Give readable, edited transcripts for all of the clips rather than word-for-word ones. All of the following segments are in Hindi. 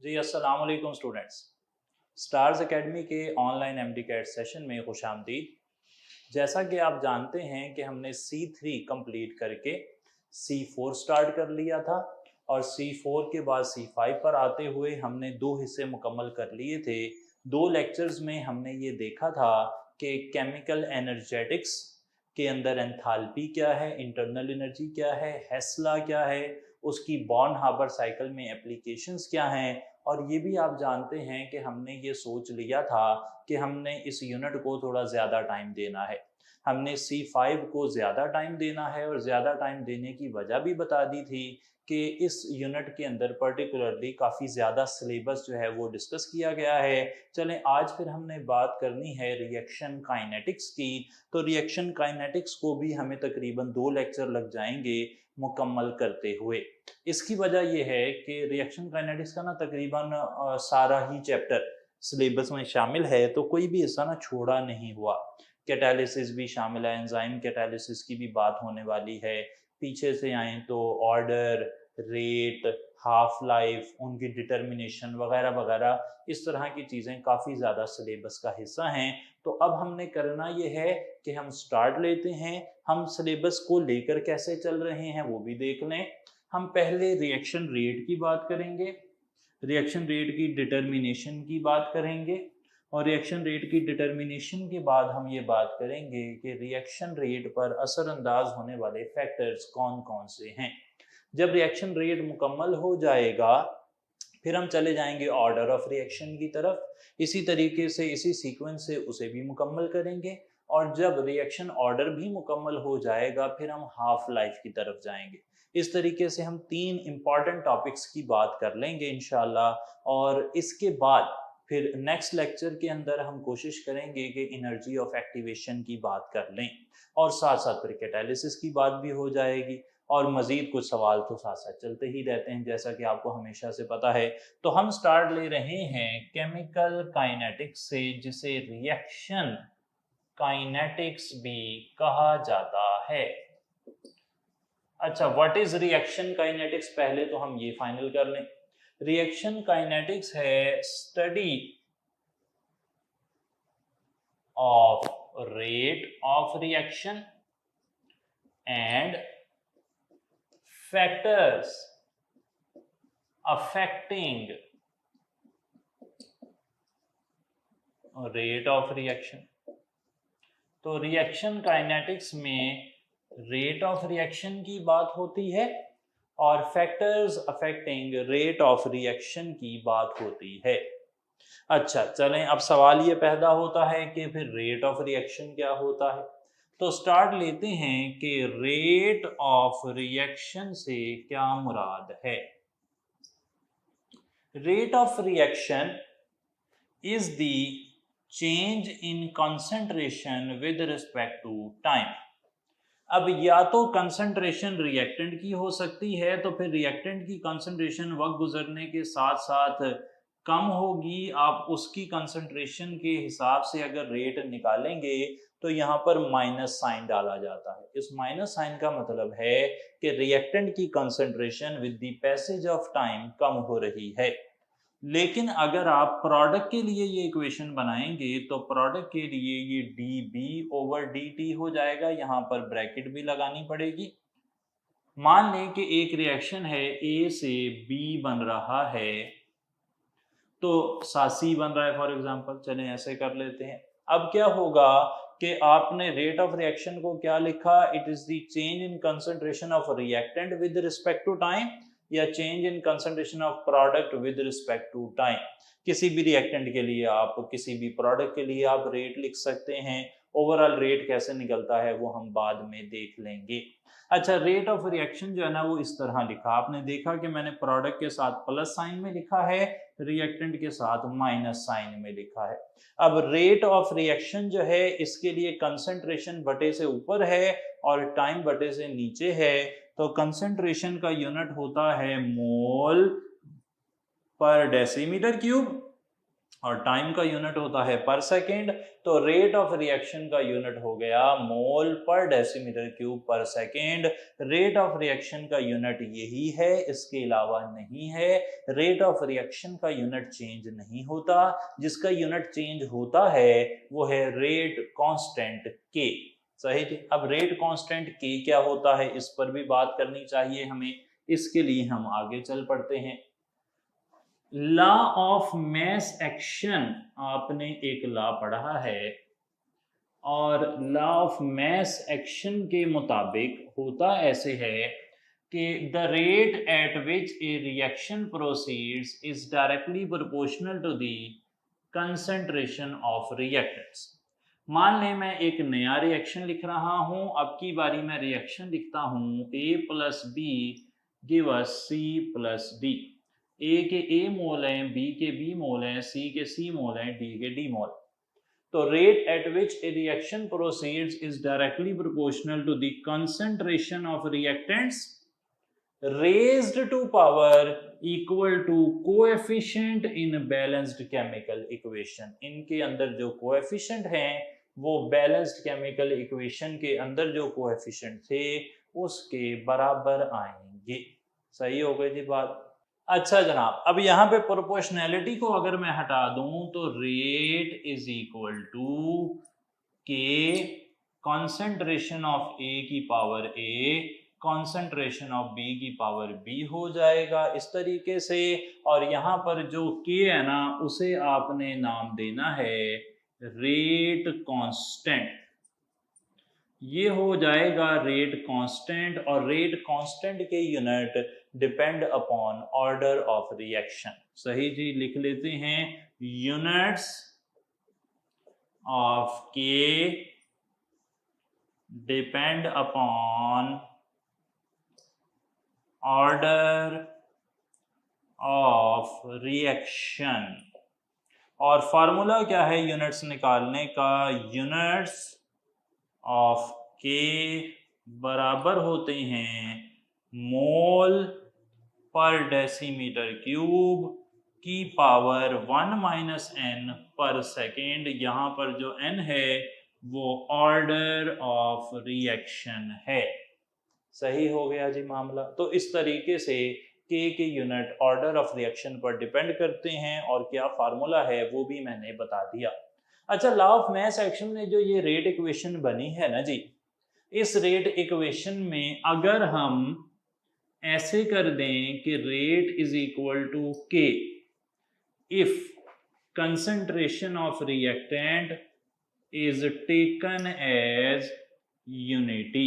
जी अस्सलाम वालेकुम स्टूडेंट्स। स्टार्स एकेडमी के ऑनलाइन एमडी कैट सेशन में खुशामदीद। जैसा कि आप जानते हैं कि हमने C3 कंप्लीट करके C4 स्टार्ट कर लिया था और C4 के बाद C5 पर आते हुए हमने दो हिस्से मुकम्मल कर लिए थे। दो लेक्चर्स में हमने ये देखा था कि केमिकल एनर्जेटिक्स के अंदर एंथैल्पी क्या है, इंटरनल एनर्जी क्या है, हेस्ला क्या है, उसकी बॉर्न हार्बर साइकिल में एप्लीकेशंस क्या हैं। और ये भी आप जानते हैं कि हमने ये सोच लिया था कि हमने इस यूनिट को थोड़ा ज़्यादा टाइम देना है। हमने C5 को ज़्यादा टाइम देना है और ज़्यादा टाइम देने की वजह भी बता दी थी कि इस यूनिट के अंदर पर्टिकुलरली काफ़ी ज़्यादा सिलेबस जो है वो डिस्कस किया गया है। चलें आज फिर हमने बात करनी है रिएक्शन काइनेटिक्स की। तो रिएक्शन काइनेटिक्स को भी हमें तकरीबन 2 लेक्चर लग जाएंगे मुकम्मल करते हुए। इसकी वजह यह है कि रिएक्शन काइनेटिक्स का ना तकरीबन सारा ही चैप्टर सिलेबस में शामिल है, तो कोई भी हिस्सा ना छोड़ा नहीं हुआ। कैटालिसिस भी शामिल है, एंजाइम कैटालिसिस की भी बात होने वाली है। पीछे से आए तो ऑर्डर, रेट, हाफ लाइफ, उनकी डिटर्मिनेशन वगैरह वगैरह, इस तरह की चीज़ें काफ़ी ज़्यादा सिलेबस का हिस्सा हैं। तो अब हमने करना ये है कि हम स्टार्ट लेते हैं। हम सिलेबस को लेकर कैसे चल रहे हैं वो भी देख लें। हम पहले रिएक्शन रेट की बात करेंगे, रिएक्शन रेट की डिटर्मिनेशन की बात करेंगे और रिएक्शन रेट की डिटर्मिनेशन के बाद हम ये बात करेंगे कि रिएक्शन रेट पर असरअंदाज होने वाले फैक्टर्स कौन कौन से हैं। जब रिएक्शन रेट मुकम्मल हो जाएगा फिर हम चले जाएंगे ऑर्डर ऑफ रिएक्शन की तरफ। इसी तरीके से इसी सीक्वेंस से उसे भी मुकम्मल करेंगे और जब रिएक्शन ऑर्डर भी मुकम्मल हो जाएगा फिर हम हाफ लाइफ की तरफ जाएंगे। इस तरीके से हम 3 इम्पॉर्टेंट टॉपिक्स की बात कर लेंगे इंशाल्लाह। और इसके बाद फिर नेक्स्ट लेक्चर के अंदर हम कोशिश करेंगे कि एनर्जी ऑफ एक्टिवेशन की बात कर लें और साथ साथ फिर कैटालिसिस की बात भी हो जाएगी। और मज़ीद कुछ सवाल तो साथ साथ चलते ही रहते हैं जैसा कि आपको हमेशा से पता है। तो हम स्टार्ट ले रहे हैं केमिकल काइनेटिक्स से, जिसे रिएक्शन काइनेटिक्स भी कहा जाता है। अच्छा, व्हाट इज रिएक्शन काइनेटिक्स, पहले तो हम ये फाइनल कर लें। रिएक्शन काइनेटिक्स है study of rate of reaction and factors affecting rate of reaction। तो रिएक्शन काइनेटिक्स में रेट ऑफ रिएक्शन की बात होती है और factors affecting rate of reaction की बात होती है। अच्छा चलें, अब सवाल ये पैदा होता है कि फिर रेट ऑफ रिएक्शन क्या होता है। तो स्टार्ट लेते हैं कि रेट ऑफ रिएक्शन से क्या मुराद है। Rate of reaction is the change in concentration with respect to time. अब या तो कंसंट्रेशन रिएक्टेंट की हो सकती है, तो फिर रिएक्टेंट की कंसंट्रेशन वक्त गुजरने के साथ साथ कम होगी। आप उसकी कंसंट्रेशन के हिसाब से अगर रेट निकालेंगे तो यहाँ पर माइनस साइन डाला जाता है। इस माइनस साइन का मतलब है कि रिएक्टेंट की concentration with the passage of time कम हो रही है। लेकिन अगर आप प्रोडक्ट के लिए ये इक्वेशन बनाएंगे तो प्रोडक्ट के लिए ये dB/dt हो जाएगा। यहाँ पर ब्रैकेट भी लगानी पड़ेगी। मान लें कि एक रिएक्शन है, A से B बन रहा है तो साथ C बन रहा है फॉर एग्जांपल। चलें ऐसे कर लेते हैं। अब क्या होगा कि आपने रेट ऑफ रिएक्शन को क्या लिखा, it is the change in concentration of reactant with respect to time या change in concentration of product with respect to time. किसी भी रिएक्टेंट के लिए आप, किसी भी प्रोडक्ट के लिए आप रेट लिख सकते हैं। ओवरऑल रेट कैसे निकलता है वो हम बाद में देख लेंगे। अच्छा, रेट ऑफ रिएक्शन जो है ना वो इस तरह लिखा, आपने देखा कि मैंने प्रोडक्ट के साथ प्लस साइन में लिखा है, रिएक्टेंट के साथ माइनस साइन में लिखा है। अब रेट ऑफ रिएक्शन जो है इसके लिए कंसंट्रेशन बटे से ऊपर है और टाइम बटे से नीचे है। तो कंसंट्रेशन का यूनिट होता है मोल पर डेसीमीटर क्यूब और टाइम का यूनिट होता है पर सेकेंड, तो रेट ऑफ रिएक्शन का यूनिट हो गया मोल पर डेसीमीटर क्यूब पर सेकेंड। रेट ऑफ रिएक्शन का यूनिट यही है, इसके अलावा नहीं है। रेट ऑफ रिएक्शन का यूनिट चेंज नहीं होता, जिसका यूनिट चेंज होता है वो है रेट कांस्टेंट के। सही जी। अब रेट कांस्टेंट के क्या होता है इस पर भी बात करनी चाहिए हमें, इसके लिए हम आगे चल पड़ते हैं। लॉ ऑफ मैस एक्शन आपने एक लॉ पढ़ा है, और लॉ ऑफ मैस एक्शन के मुताबिक होता ऐसे है कि the rate at which a reaction proceeds is directly proportional to the concentration of reactants. मान लें मैं एक नया रिएक्शन लिख रहा हूं, अब की बारी मैं रिएक्शन लिखता हूं A plus B give us C plus D. A के ए मोल हैं, बी के बी मोल हैं, सी के सी मोल हैं, डी के डी मोल। तो rate at which a reaction proceeds is directly proportional to the concentration of reactants raised to power equal to coefficient in balanced chemical equation। इनके अंदर जो कोएफिशिएंट हैं वो बैलेंस्ड केमिकल इक्वेशन के अंदर जो कोएफिशिएंट थे उसके बराबर आएंगे। सही हो गई जी बात। अच्छा जनाब, अब यहाँ पे प्रोपोर्शनैलिटी को अगर मैं हटा दूं तो rate is equal to K concentration of A की power A concentration of B की पावर बी हो जाएगा इस तरीके से। और यहाँ पर जो के है ना उसे आपने नाम देना है रेट कांस्टेंट। ये हो जाएगा रेट कांस्टेंट, और रेट कांस्टेंट के unit depend upon order of reaction. सही जी, लिख लेते हैं यूनिट्स ऑफ के depend upon order of reaction. और फार्मूला क्या है यूनिट्स निकालने का? यूनिट्स ऑफ के बराबर होते हैं मोल पर डेसीमीटर क्यूब की पावर 1 माइनस n पर सेकेंड। यहाँ पर जो n है वो ऑर्डर ऑफ रिएक्शन है। सही हो गया जी मामला। तो इस तरीके से के यूनिट ऑर्डर ऑफ रिएक्शन पर डिपेंड करते हैं, और क्या फार्मूला है वो भी मैंने बता दिया। अच्छा, लॉ ऑफ मैस एक्शन में जो ये रेट इक्वेशन बनी है ना जी, इस रेट इक्वेशन में अगर हम ऐसे कर दें कि rate is equal to K if concentration of reactant is taken as unity.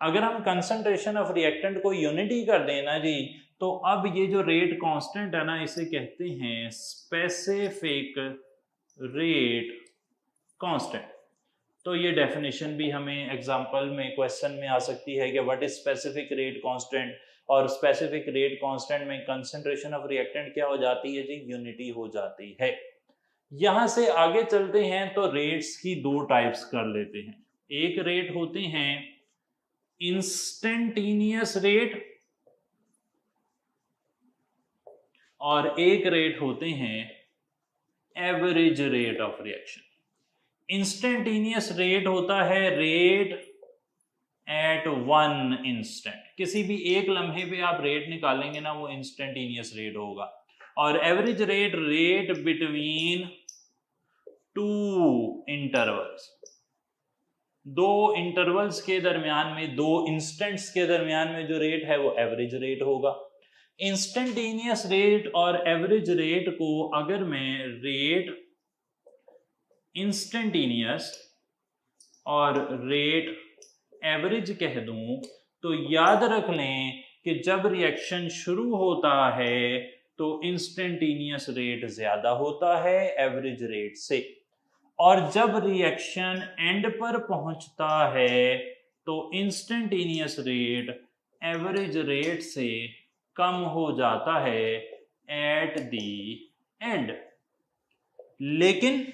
अगर हम कंसंट्रेशन ऑफ रिएक्टेंट को यूनिटी कर देना जी, तो अब ये जो रेट कांस्टेंट है ना इसे कहते हैं स्पेसिफिक रेट कांस्टेंट। तो ये डेफिनेशन भी हमें एग्जांपल में क्वेश्चन में आ सकती है कि what is specific rate constant, और स्पेसिफिक रेट कांस्टेंट में कंसंट्रेशन ऑफ रिएक्टेंट क्या हो जाती है जी? यूनिटी हो जाती है। यहां से आगे चलते हैं तो रेट्स की दो टाइप्स कर लेते हैं। एक रेट होते हैं इंस्टेंटेनियस रेट, और एक रेट होते हैं average rate of reaction. Instantaneous rate होता है रेट एट वन इंस्टेंट। किसी भी एक लम्हे पे आप रेट निकालेंगे ना वो इंस्टेंटेनियस रेट होगा। और average rate, rate between two intervals, दो इंटरवल्स के दरमियान में, दो इंस्टेंट्स के दरमियान में जो रेट है वो एवरेज रेट होगा। इंस्टेंटेनियस रेट और एवरेज रेट को अगर मैं रेट इंस्टेंटेनियस और रेट एवरेज कह दूं तो याद रख लें कि जब रिएक्शन शुरू होता है तो इंस्टेंटेनियस रेट ज्यादा होता है एवरेज रेट से, और जब रिएक्शन एंड पर पहुंचता है तो इंस्टेंटेनियस रेट एवरेज रेट से कम हो जाता है एट दी एंड। लेकिन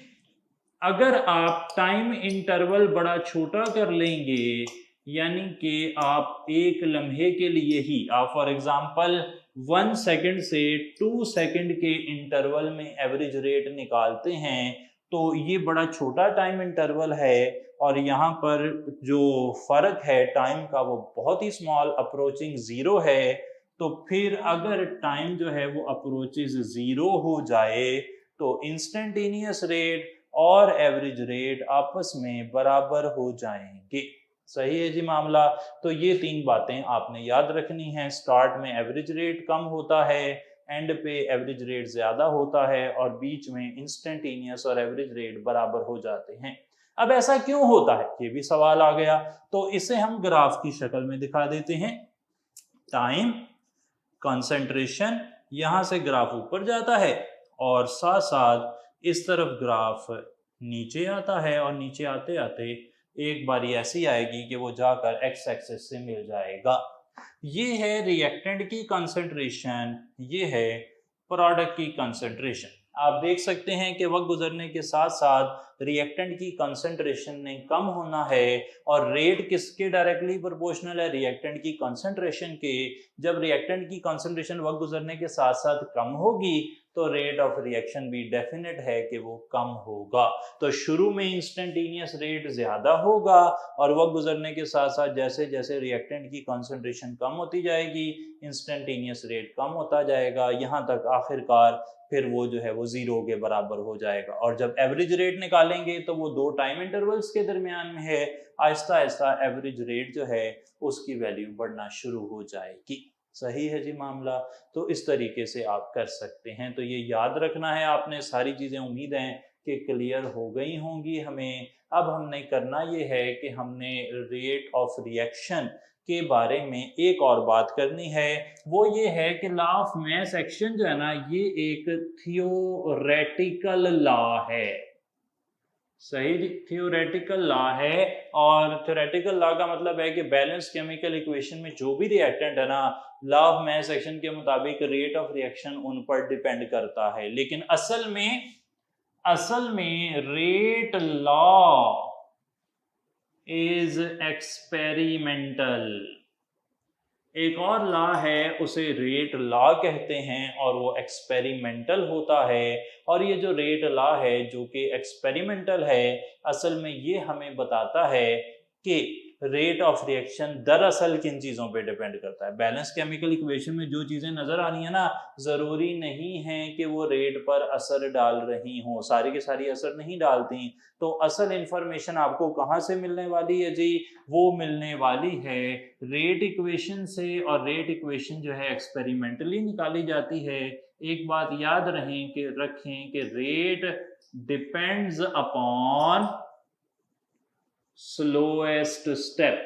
अगर आप टाइम इंटरवल बड़ा छोटा कर लेंगे, यानी कि आप एक लम्हे के लिए ही, आप फॉर एग्जांपल 1 सेकंड से 2 सेकंड के इंटरवल में एवरेज रेट निकालते हैं तो ये बड़ा छोटा टाइम इंटरवल है और यहाँ पर जो फर्क है टाइम का वो बहुत ही स्मॉल अप्रोचिंग जीरो है। तो फिर अगर टाइम जो है वो अप्रोचेज जीरो हो जाए तो इंस्टेंटेनियस रेट और एवरेज रेट आपस में बराबर हो जाएंगे। सही है जी मामला। तो ये 3 बातें आपने याद रखनी है। स्टार्ट में एवरेज रेट कम होता है, एंड पे एवरेज रेट ज्यादा होता है और बीच में इंस्टेंटेनियस और एवरेज रेट बराबर हो जाते हैं। अब ऐसा क्यों होता है, ये भी सवाल आ गया। तो इसे हम ग्राफ की शक्ल में दिखा देते हैं। टाइम, कंसंट्रेशन, यहां से ग्राफ ऊपर जाता है और साथ साथ इस तरफ ग्राफ नीचे आता है और नीचे आते आते एक बारी ऐसी आएगी कि वो जाकर एक्स एक्सिस से मिल जाएगा। ये है रिएक्टेंट की कंसंट्रेशन, ये है प्रोडक्ट की कंसंट्रेशन। आप देख सकते हैं कि वक्त गुजरने के साथ साथ रिएक्टेंट की कंसंट्रेशन ने कम होना है और रेट किसके डायरेक्टली प्रोपोर्शनल है, रिएक्टेंट की कंसंट्रेशन के। जब रिएक्टेंट की कंसंट्रेशन वक्त गुजरने के साथ साथ कम होगी तो रेट ऑफ रिएक्शन भी डेफिनेट है कि वो कम होगा। तो शुरू में इंस्टेंटेनियस रेट ज्यादा होगा और वक्त गुजरने के साथ साथ जैसे जैसे रिएक्टेंट की कंसंट्रेशन कम होती जाएगी इंस्टेंटेनियस रेट कम होता जाएगा, यहाँ तक आखिरकार फिर वो जो है वो जीरो के बराबर हो जाएगा। और जब एवरेज रेट निकालेंगे तो वो 2 टाइम इंटरवल्स के दरमियान में है, आहिस्ता आहिस्ता एवरेज रेट जो है उसकी वैल्यू बढ़ना शुरू हो जाएगी। सही है जी मामला। तो इस तरीके से आप कर सकते हैं। तो ये याद रखना है आपने सारी चीज़ें, उम्मीद है कि क्लियर हो गई होंगी हमें। अब हमने करना ये है कि हमने रेट ऑफ रिएक्शन के बारे में एक और बात करनी है। वो ये है कि लॉ ऑफ मास एक्शन जो है ना, ये एक थियोरेटिकल लॉ है। सही, थियोरेटिकल लॉ है। और थियोरेटिकल लॉ का मतलब है कि बैलेंस केमिकल इक्वेशन में जो भी रिएक्टेंट है ना, लॉ ऑफ मास एक्शन के मुताबिक रेट ऑफ रिएक्शन उन पर डिपेंड करता है। लेकिन असल में रेट लॉ इज एक्सपेरिमेंटल। एक और लॉ है उसे रेट लॉ कहते हैं और वो एक्सपेरिमेंटल होता है। और ये जो रेट लॉ है जो कि एक्सपेरिमेंटल है, असल में ये हमें बताता है कि रेट ऑफ रिएक्शन दरअसल किन चीज़ों पे डिपेंड करता है। बैलेंस केमिकल इक्वेशन में जो चीज़ें नज़र आ रही है ना, ज़रूरी नहीं है कि वो रेट पर असर डाल रही हों, सारी की सारी असर नहीं डालती। तो असल इंफॉर्मेशन आपको कहाँ से मिलने वाली है जी? वो मिलने वाली है रेट इक्वेशन से। और रेट इक्वेशन जो है एक्सपेरिमेंटली निकाली जाती है। एक बात याद रखें कि rate depends upon slowest step.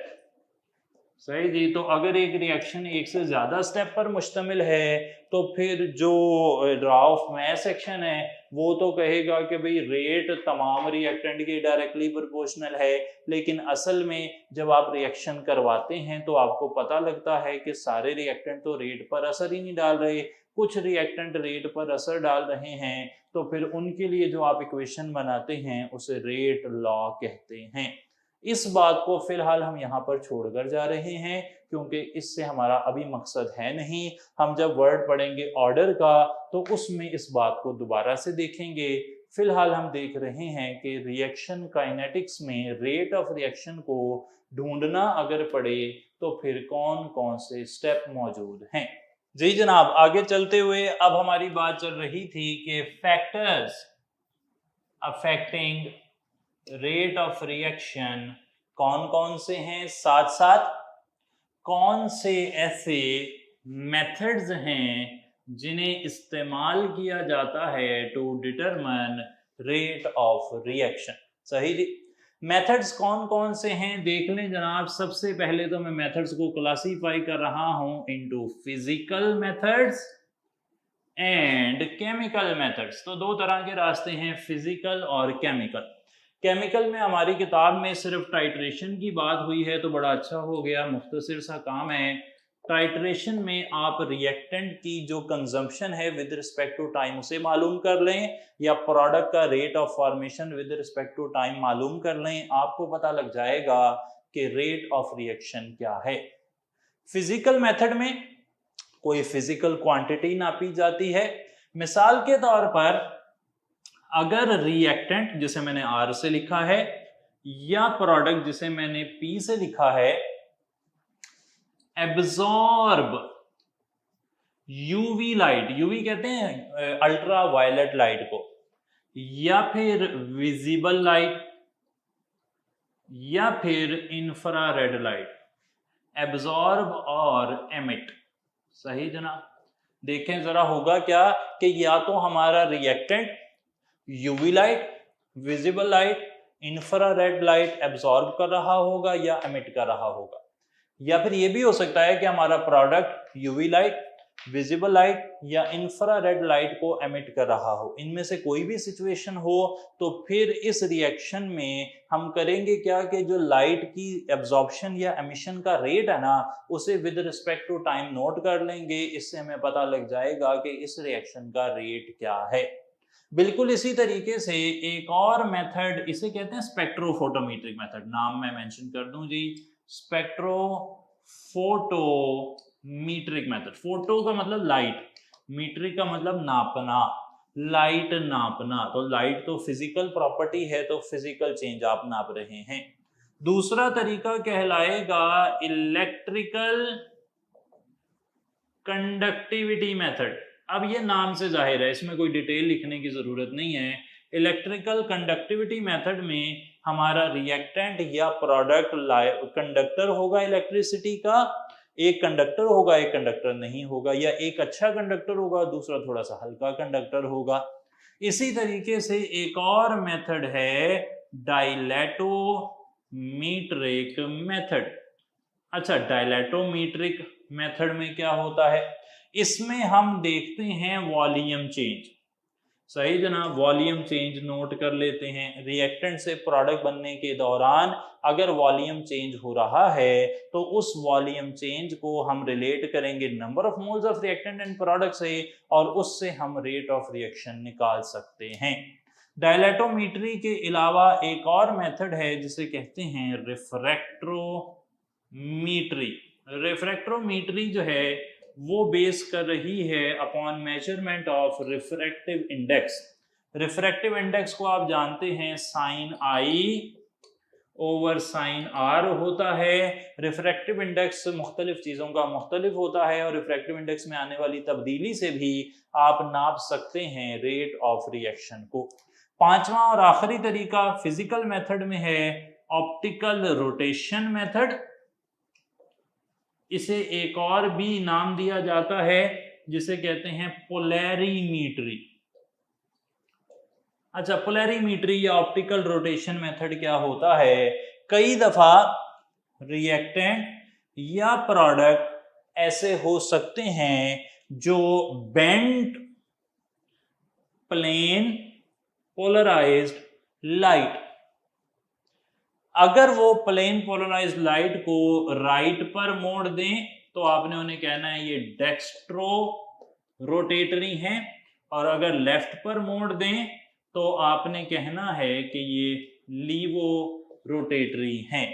सही जी। तो अगर एक रिएक्शन एक से ज्यादा स्टेप पर मुश्तमिल है तो फिर जो लॉ ऑफ मास एक्शन है वो तो कहेगा कि भाई रेट तमाम रिएक्टेंट के डायरेक्टली प्रोपोर्शनल है। लेकिन असल में जब आप रिएक्शन करवाते हैं तो आपको पता लगता है कि सारे रिएक्टेंट तो रेट पर असर ही नहीं डाल रहे, कुछ रिएक्टेंट रेट पर असर डाल रहे हैं। तो फिर उनके लिए जो आप इक्वेशन बनाते हैं उसे रेट लॉ कहते हैं। इस बात को फिलहाल हम यहाँ पर छोड़कर जा रहे हैं क्योंकि इससे हमारा अभी मकसद है नहीं। हम जब वर्ड पढ़ेंगे ऑर्डर का तो उसमें इस बात को दोबारा से देखेंगे। फिलहाल हम देख रहे हैं कि रिएक्शन काइनेटिक्स में रेट ऑफ रिएक्शन को ढूंढना अगर पड़े तो फिर कौन कौन से स्टेप मौजूद हैं। जी जनाब, आगे चलते हुए अब हमारी बात चल रही थी कि factors affecting rate of reaction कौन कौन से हैं, साथ साथ कौन से ऐसे मेथड्स हैं जिन्हें इस्तेमाल किया जाता है to determine rate of reaction. सही जी। मेथड्स कौन कौन से हैं देख लें जनाब। सबसे पहले तो मैं मेथड्स को क्लासीफाई कर रहा हूं into physical methods and chemical methods. तो 2 तरह के रास्ते हैं, फिजिकल और केमिकल। केमिकल में हमारी किताब में सिर्फ टाइट्रेशन की बात हुई है तो बड़ा अच्छा हो गया, मुख्तसर सा काम है। टाइट्रेशन में आप रिएक्टेंट की जो कंजम्पशन है विद रिस्पेक्ट टू टाइम उसे मालूम कर लें, या प्रोडक्ट का rate of formation with respect to time मालूम कर लें, आपको पता लग जाएगा कि रेट ऑफ रिएक्शन क्या है। फिजिकल मेथड में कोई फिजिकल क्वांटिटी नापी जाती है। मिसाल के तौर पर अगर रिएक्टेंट जिसे मैंने R से लिखा है या प्रोडक्ट जिसे मैंने P से लिखा है एब्जॉर्ब यूवी लाइट, यूवी कहते हैं अल्ट्रा वायलेट लाइट को, या फिर विजिबल लाइट या फिर इंफ्रारेड लाइट, एब्जॉर्ब और एमिट। सही जनाब, देखें जरा होगा क्या कि या तो हमारा reactant UV light, visible light, infrared light absorb कर रहा होगा या एमिट कर रहा होगा, या फिर यह भी हो सकता है कि हमारा product UV light, visible light या इंफ्रारेड लाइट को एमिट कर रहा हो। इनमें से कोई भी सिचुएशन हो तो फिर इस रिएक्शन में हम करेंगे क्या कि जो लाइट की एब्जॉर्प्शन या एमिशन का रेट है ना, उसे with respect to time note कर लेंगे। इससे हमें पता लग जाएगा कि इस रिएक्शन का रेट क्या है। बिल्कुल इसी तरीके से एक और मेथड, इसे कहते हैं स्पेक्ट्रोफोटोमीट्रिक मेथड। नाम मैं मेंशन कर दूं जी, स्पेक्ट्रोफोटोमीट्रिक मेथड। फोटो का मतलब लाइट, मीट्रिक का मतलब नापना, लाइट नापना। तो लाइट तो फिजिकल प्रॉपर्टी है, तो फिजिकल चेंज आप नाप रहे हैं। दूसरा तरीका कहलाएगा इलेक्ट्रिकल कंडक्टिविटी मेथड। अब ये नाम से जाहिर है, इसमें कोई डिटेल लिखने की जरूरत नहीं है। इलेक्ट्रिकल कंडक्टिविटी मेथड में हमारा रिएक्टेंट या प्रोडक्ट कंडक्टर होगा इलेक्ट्रिसिटी का, एक कंडक्टर होगा एक कंडक्टर नहीं होगा, या एक अच्छा कंडक्टर होगा दूसरा थोड़ा सा हल्का कंडक्टर होगा। इसी तरीके से एक और मेथड है डाइलेटोमीट्रिक मेथड। अच्छा, डाइलेटोमीट्रिक मेथड में क्या होता है? इसमें हम देखते हैं वॉल्यूम चेंज। सही जनाब, वॉल्यूम चेंज नोट कर लेते हैं। रिएक्टेंट से प्रोडक्ट बनने के दौरान अगर वॉल्यूम चेंज हो रहा है तो उस वॉल्यूम चेंज को हम रिलेट करेंगे number of moles of reactant and product से, और उससे हम रेट ऑफ रिएक्शन निकाल सकते हैं। डायलेटोमीट्री के अलावा एक और मेथड है जिसे कहते हैं रिफ्रैक्ट्रोमीट्री। रिफ्रैक्ट्रोमीट्री जो है वो बेस कर रही है upon measurement of refractive index. Refractive index को आप जानते हैं sine i over sine r होता है। रिफ्रैक्टिव इंडेक्स मुख्तलिफ चीज़ों का मुख्तलिफ होता है, और रिफ्रैक्टिव इंडेक्स में आने वाली तब्दीली से भी आप नाप सकते हैं रेट ऑफ रिएक्शन को। पांचवा और आखिरी तरीका फिजिकल मेथड में है ऑप्टिकल रोटेशन मेथड। इसे एक और भी नाम दिया जाता है जिसे कहते हैं पोलैरीमीट्री। अच्छा, पोलैरीमीट्री या ऑप्टिकल रोटेशन मेथड क्या होता है? कई दफा रिएक्टेंट या प्रोडक्ट ऐसे हो सकते हैं जो बेंट प्लेन पोलराइज्ड लाइट, अगर वो प्लेन पोलराइज्ड लाइट को राइट पर मोड़ दें तो आपने उन्हें कहना है ये डेक्स्ट्रो रोटेटरी हैं, और अगर लेफ्ट पर मोड़ दें तो आपने कहना है कि ये लीवो रोटेटरी हैं।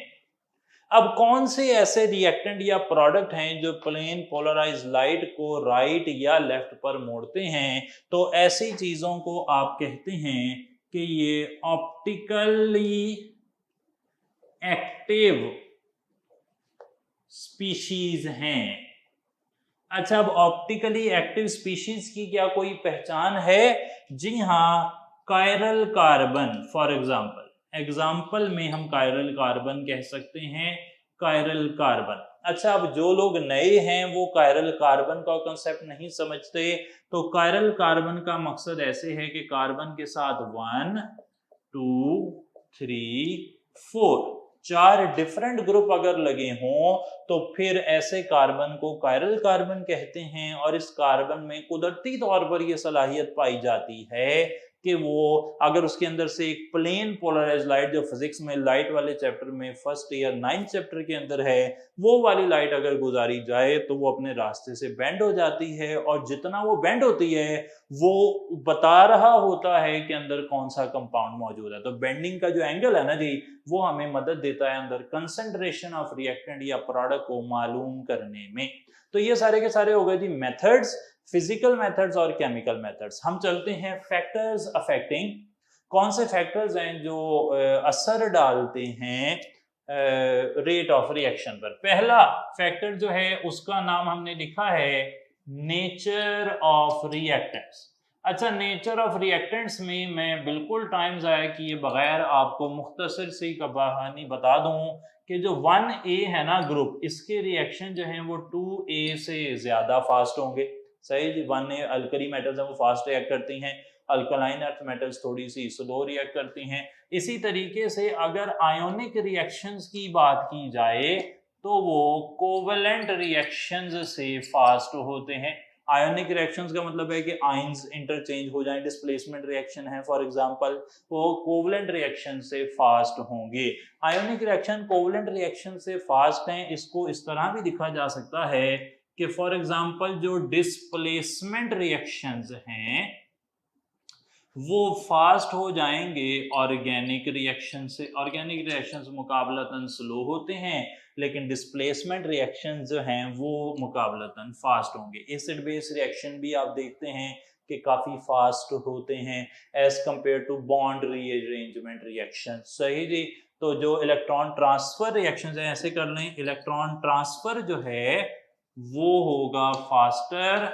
अब कौन से ऐसे रिएक्टेंट या प्रोडक्ट हैं जो प्लेन पोलराइज्ड लाइट को राइट या लेफ्ट पर मोड़ते हैं? तो ऐसी चीजों को आप कहते हैं कि ये ऑप्टिकली एक्टिव स्पीशीज हैं। अच्छा, अब ऑप्टिकली एक्टिव स्पीशीज की क्या कोई पहचान है? जी हाँ, कायरल कार्बन फॉर एग्जाम्पल में हम कायरल कार्बन कह सकते हैं, कायरल कार्बन। अच्छा, अब जो लोग नए हैं वो कायरल कार्बन का कंसेप्ट नहीं समझते, तो कायरल कार्बन का मकसद ऐसे है कि कार्बन के साथ 1 2 3 4 4 डिफरेंट ग्रुप अगर लगे हों तो फिर ऐसे कार्बन को कायरल कार्बन कहते हैं। और इस कार्बन में कुदरती तौर पर यह सलाहियत पाई जाती है कि वो अगर उसके अंदर से एक प्लेन पोलराइज लाइट, जो फिजिक्स में लाइट वाले चैप्टर में फर्स्ट ईयर 9th चैप्टर के अंदर है, वो वाली लाइट अगर गुजारी जाए तो वो अपने रास्ते से बेंड हो जाती है, और जितना वो बेंड होती है वो बता रहा होता है कि अंदर कौन सा कंपाउंड मौजूद है। तो बेंडिंग का जो एंगल है ना जी, वो हमें मदद देता है अंदर कंसंट्रेशन ऑफ रिएक्टेंट या प्रोडक्ट को मालूम करने में। तो ये सारे के सारे हो गए जी मेथड्स, फिजिकल मेथड्स और केमिकल मेथड्स। हम चलते हैं फैक्टर्स अफेक्टिंग। कौन से फैक्टर्स हैं जो असर डालते हैं रेट ऑफ रिएक्शन पर। पहला फैक्टर जो है उसका नाम हमने लिखा है नेचर ऑफ रिएक्टेंट्स। अच्छा, नेचर ऑफ रिएक्टेंट्स में मैं बिल्कुल टाइम ज़ाया किए बगैर आपको मुख्तसर सी कहानी बता दूं कि जो 1A है ना ग्रुप, इसके रिएक्शन जो हैं वो 2A से ज़्यादा फास्ट होंगे। सही जी, 1A अल्कली मेटल्स हैं वो फास्ट रिएक्ट करती हैं, अल्कलाइन अर्थ मेटल्स थोड़ी सी स्लो रिएक्ट करती हैं। इसी तरीके से अगर आयोनिक रिएक्शंस की बात की जाए तो वो कोवेलेंट रिएक्शंस से फास्ट होते हैं। आयोनिक रिएक्शंस का मतलब है कि आयंस इंटरचेंज हो जाएं, डिस्प्लेसमेंट रिएक्शन है फॉर एग्जांपल, वो कोवेलेंट रिएक्शन से फास्ट होंगे। आयोनिक रिएक्शन कोवेलेंट रिएक्शन से फास्ट हैं। इसको इस तरह भी लिखा जा सकता है कि फॉर एग्जांपल जो डिस्प्लेसमेंट रिएक्शंस हैं वो फास्ट हो जाएंगे ऑर्गेनिक रिएक्शन से। ऑर्गेनिक रिएक्शंस मुकाबलतन स्लो होते हैं, लेकिन डिस्प्लेसमेंट रिएक्शन जो हैं वो मुकाबलतन फास्ट होंगे। एसिड बेस रिएक्शन भी आप देखते हैं कि काफ़ी फास्ट होते हैं as compare to bond rearrangement reaction. सही जी। तो जो इलेक्ट्रॉन ट्रांसफर रिएक्शन है, ऐसे कर लें, इलेक्ट्रॉन ट्रांसफर जो है वो होगा फास्टर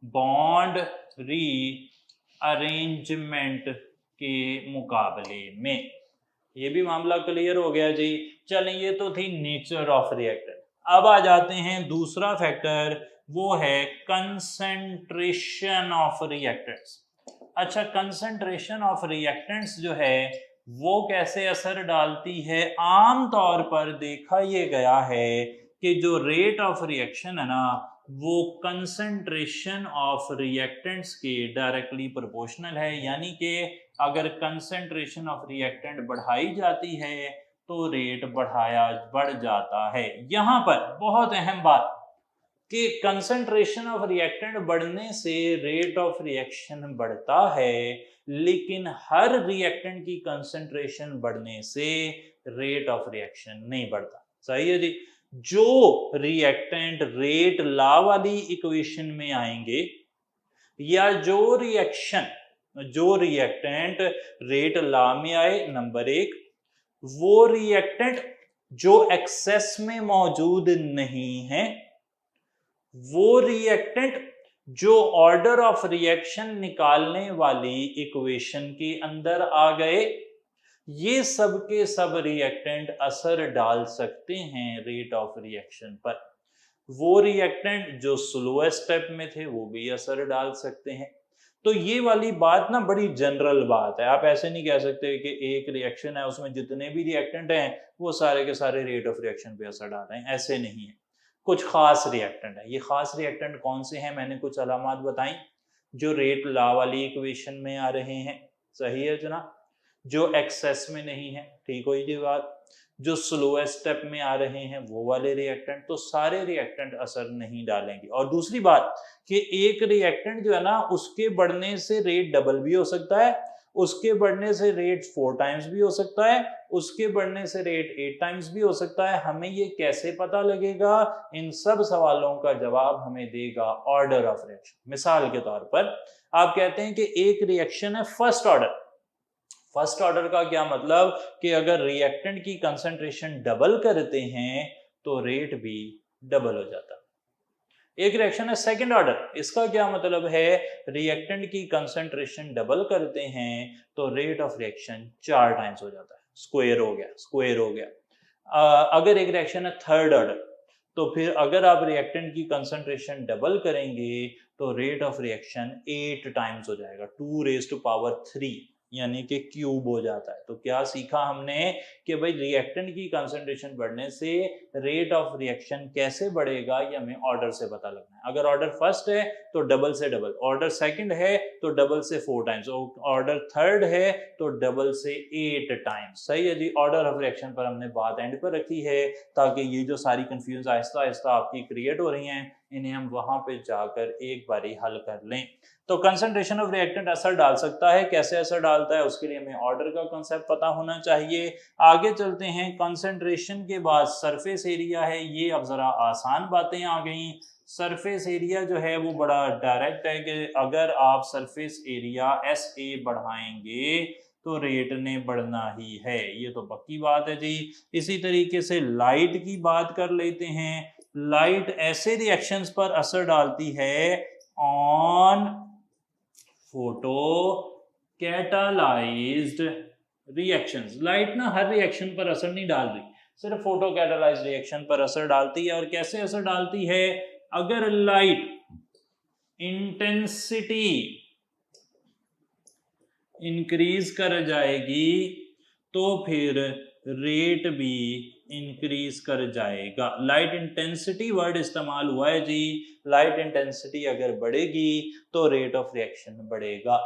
बॉन्ड री अरेंजमेंट के मुकाबले में। ये भी मामला क्लियर हो गया जी। चलें, ये तो थी नेचर ऑफ रिएक्टेंट। अब आ जाते हैं दूसरा फैक्टर, वो है कंसंट्रेशन ऑफ रिएक्टेंट्स। अच्छा, कंसंट्रेशन ऑफ रिएक्टेंट्स जो है वो कैसे असर डालती है। आम तौर पर देखा ये गया है कि जो रेट ऑफ रिएक्शन है ना वो कंसंट्रेशन ऑफ रिएक्टेंट्स के डायरेक्टली प्रोपोर्शनल है। यानी कि अगर कंसंट्रेशन ऑफ रिएक्टेंट बढ़ाई जाती है तो रेट बढ़ जाता है। यहां पर बहुत अहम बात कि कंसंट्रेशन ऑफ रिएक्टेंट बढ़ने से रेट ऑफ रिएक्शन बढ़ता है, लेकिन हर रिएक्टेंट की कंसंट्रेशन बढ़ने से रेट ऑफ रिएक्शन नहीं बढ़ता। सही है जी। जो रिएक्टेंट रेट लॉ वाली इक्वेशन में आएंगे, या जो रिएक्टेंट रेट लॉ में आए, नंबर एक, वो रिएक्टेंट जो एक्सेस में मौजूद नहीं है, वो रिएक्टेंट जो ऑर्डर ऑफ रिएक्शन निकालने वाली इक्वेशन के अंदर आ गए, ये सब के सब रिएक्टेंट असर डाल सकते हैं रेट ऑफ रिएक्शन पर। वो रिएक्टेंट जो स्लोएस्ट स्टेप में थे वो भी असर डाल सकते हैं। तो ये वाली बात ना बड़ी जनरल बात है। आप ऐसे नहीं कह सकते कि एक रिएक्शन है उसमें जितने भी रिएक्टेंट हैं वो सारे के सारे रेट ऑफ रिएक्शन पे असर डाल रहे हैं, ऐसे नहीं है। कुछ खास रिएक्टेंट है। ये खास रिएक्टेंट कौन से हैं, मैंने कुछ अलामात बताई। जो रेट लॉ वाली इक्वेशन में आ रहे हैं, सही है जनाब, जो एक्सेस में नहीं है, ठीक हो ये बात, जो स्लोएस्ट स्टेप में आ रहे हैं वो वाले रिएक्टेंट, तो सारे रिएक्टेंट असर नहीं डालेंगे। और दूसरी बात कि एक रिएक्टेंट जो है ना उसके बढ़ने से रेट डबल भी हो सकता है, उसके बढ़ने से रेट 4 टाइम्स भी हो सकता है, उसके बढ़ने से रेट 8 टाइम्स भी हो सकता है। हमें ये कैसे पता लगेगा? इन सब सवालों का जवाब हमें देगा ऑर्डर ऑफ रिएक्शन। मिसाल के तौर पर आप कहते हैं कि एक रिएक्शन है फर्स्ट ऑर्डर। फर्स्ट ऑर्डर का क्या मतलब कि अगर रिएक्टेंट की कंसंट्रेशन डबल करते हैं तो रेट भी डबल हो जाता है। एक रिएक्शन है सेकंड ऑर्डर, इसका क्या मतलब है? रिएक्टेंट की कंसंट्रेशन डबल करते हैं तो रेट ऑफ रिएक्शन 4 टाइम्स हो जाता है, स्क्वायर हो गया। अगर एक रिएक्शन है थर्ड ऑर्डर, तो फिर अगर आप रिएक्टेंट की कंसंट्रेशन डबल करेंगे तो रेट ऑफ रिएक्शन 8 टाइम्स हो जाएगा, 2 raised to power 3। यानी कि क्यूब हो जाता है। तो क्या सीखा हमने कि भाई रिएक्टेंट की कंसंट्रेशन बढ़ने से रेट ऑफ रिएक्शन कैसे बढ़ेगा, ये हमें ऑर्डर से पता लगना है। अगर ऑर्डर फर्स्ट है तो डबल से डबल, ऑर्डर सेकंड है तो डबल से 4 टाइम्स, ऑर्डर थर्ड है तो डबल से 8 टाइम्स। सही है जी। ऑर्डर ऑफ रिएक्शन पर हमने बात एंड पर रखी है ताकि ये जो सारी कंफ्यूजन आहिस्ता आहिस्ता आपकी क्रिएट हो रही हैं, इन्हें हम वहां पे जाकर एक बारी हल कर लें। तो कंसंट्रेशन ऑफ रिएक्टेंट असर डाल सकता है, कैसे असर डालता है उसके लिए हमें ऑर्डर का कॉन्सेप्ट पता होना चाहिए। आगे चलते हैं। कंसंट्रेशन के बाद सरफेस एरिया है, ये अब जरा आसान बातें आ गई। सरफेस एरिया जो है वो बड़ा डायरेक्ट है कि अगर आप सरफेस एरिया SA बढ़ाएंगे तो रेट ने बढ़ना ही है, ये तो पक्की बात है जी। इसी तरीके से लाइट की बात कर लेते हैं। लाइट ऐसे रिएक्शंस पर असर डालती है on photo catalysed reactions. Light ना हर रिएक्शन पर असर नहीं डाल रही, सिर्फ फोटो कैटालाइज्ड रिएक्शन पर असर डालती है। और कैसे असर डालती है? अगर लाइट इंटेंसिटी इंक्रीज कर जाएगी तो फिर रेट भी इंक्रीज कर जाएगा। लाइट इंटेंसिटी वर्ड इस्तेमाल हुआ है जी। लाइट इंटेंसिटी अगर बढ़ेगी तो रेट ऑफ रिएक्शन बढ़ेगा।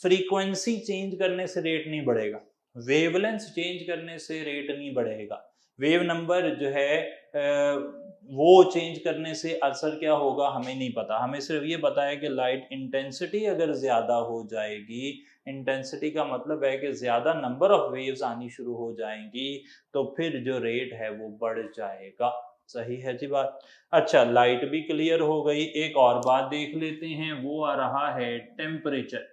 फ्रीक्वेंसी चेंज करने से रेट नहीं बढ़ेगा, वेवलेंथ चेंज करने से रेट नहीं बढ़ेगा। वेव नंबर जो है वो चेंज करने से असर क्या होगा हमें नहीं पता, हमें सिर्फ ये पता है कि लाइट इंटेंसिटी अगर ज्यादा हो जाएगी, इंटेंसिटी का मतलब है कि ज्यादा नंबर ऑफ वेव्स आनी शुरू हो जाएंगी, तो फिर जो रेट है वो बढ़ जाएगा। सही है जी बात। अच्छा, लाइट भी क्लियर हो गई। एक और बात देख लेते हैं, वो आ रहा है टेम्परेचर।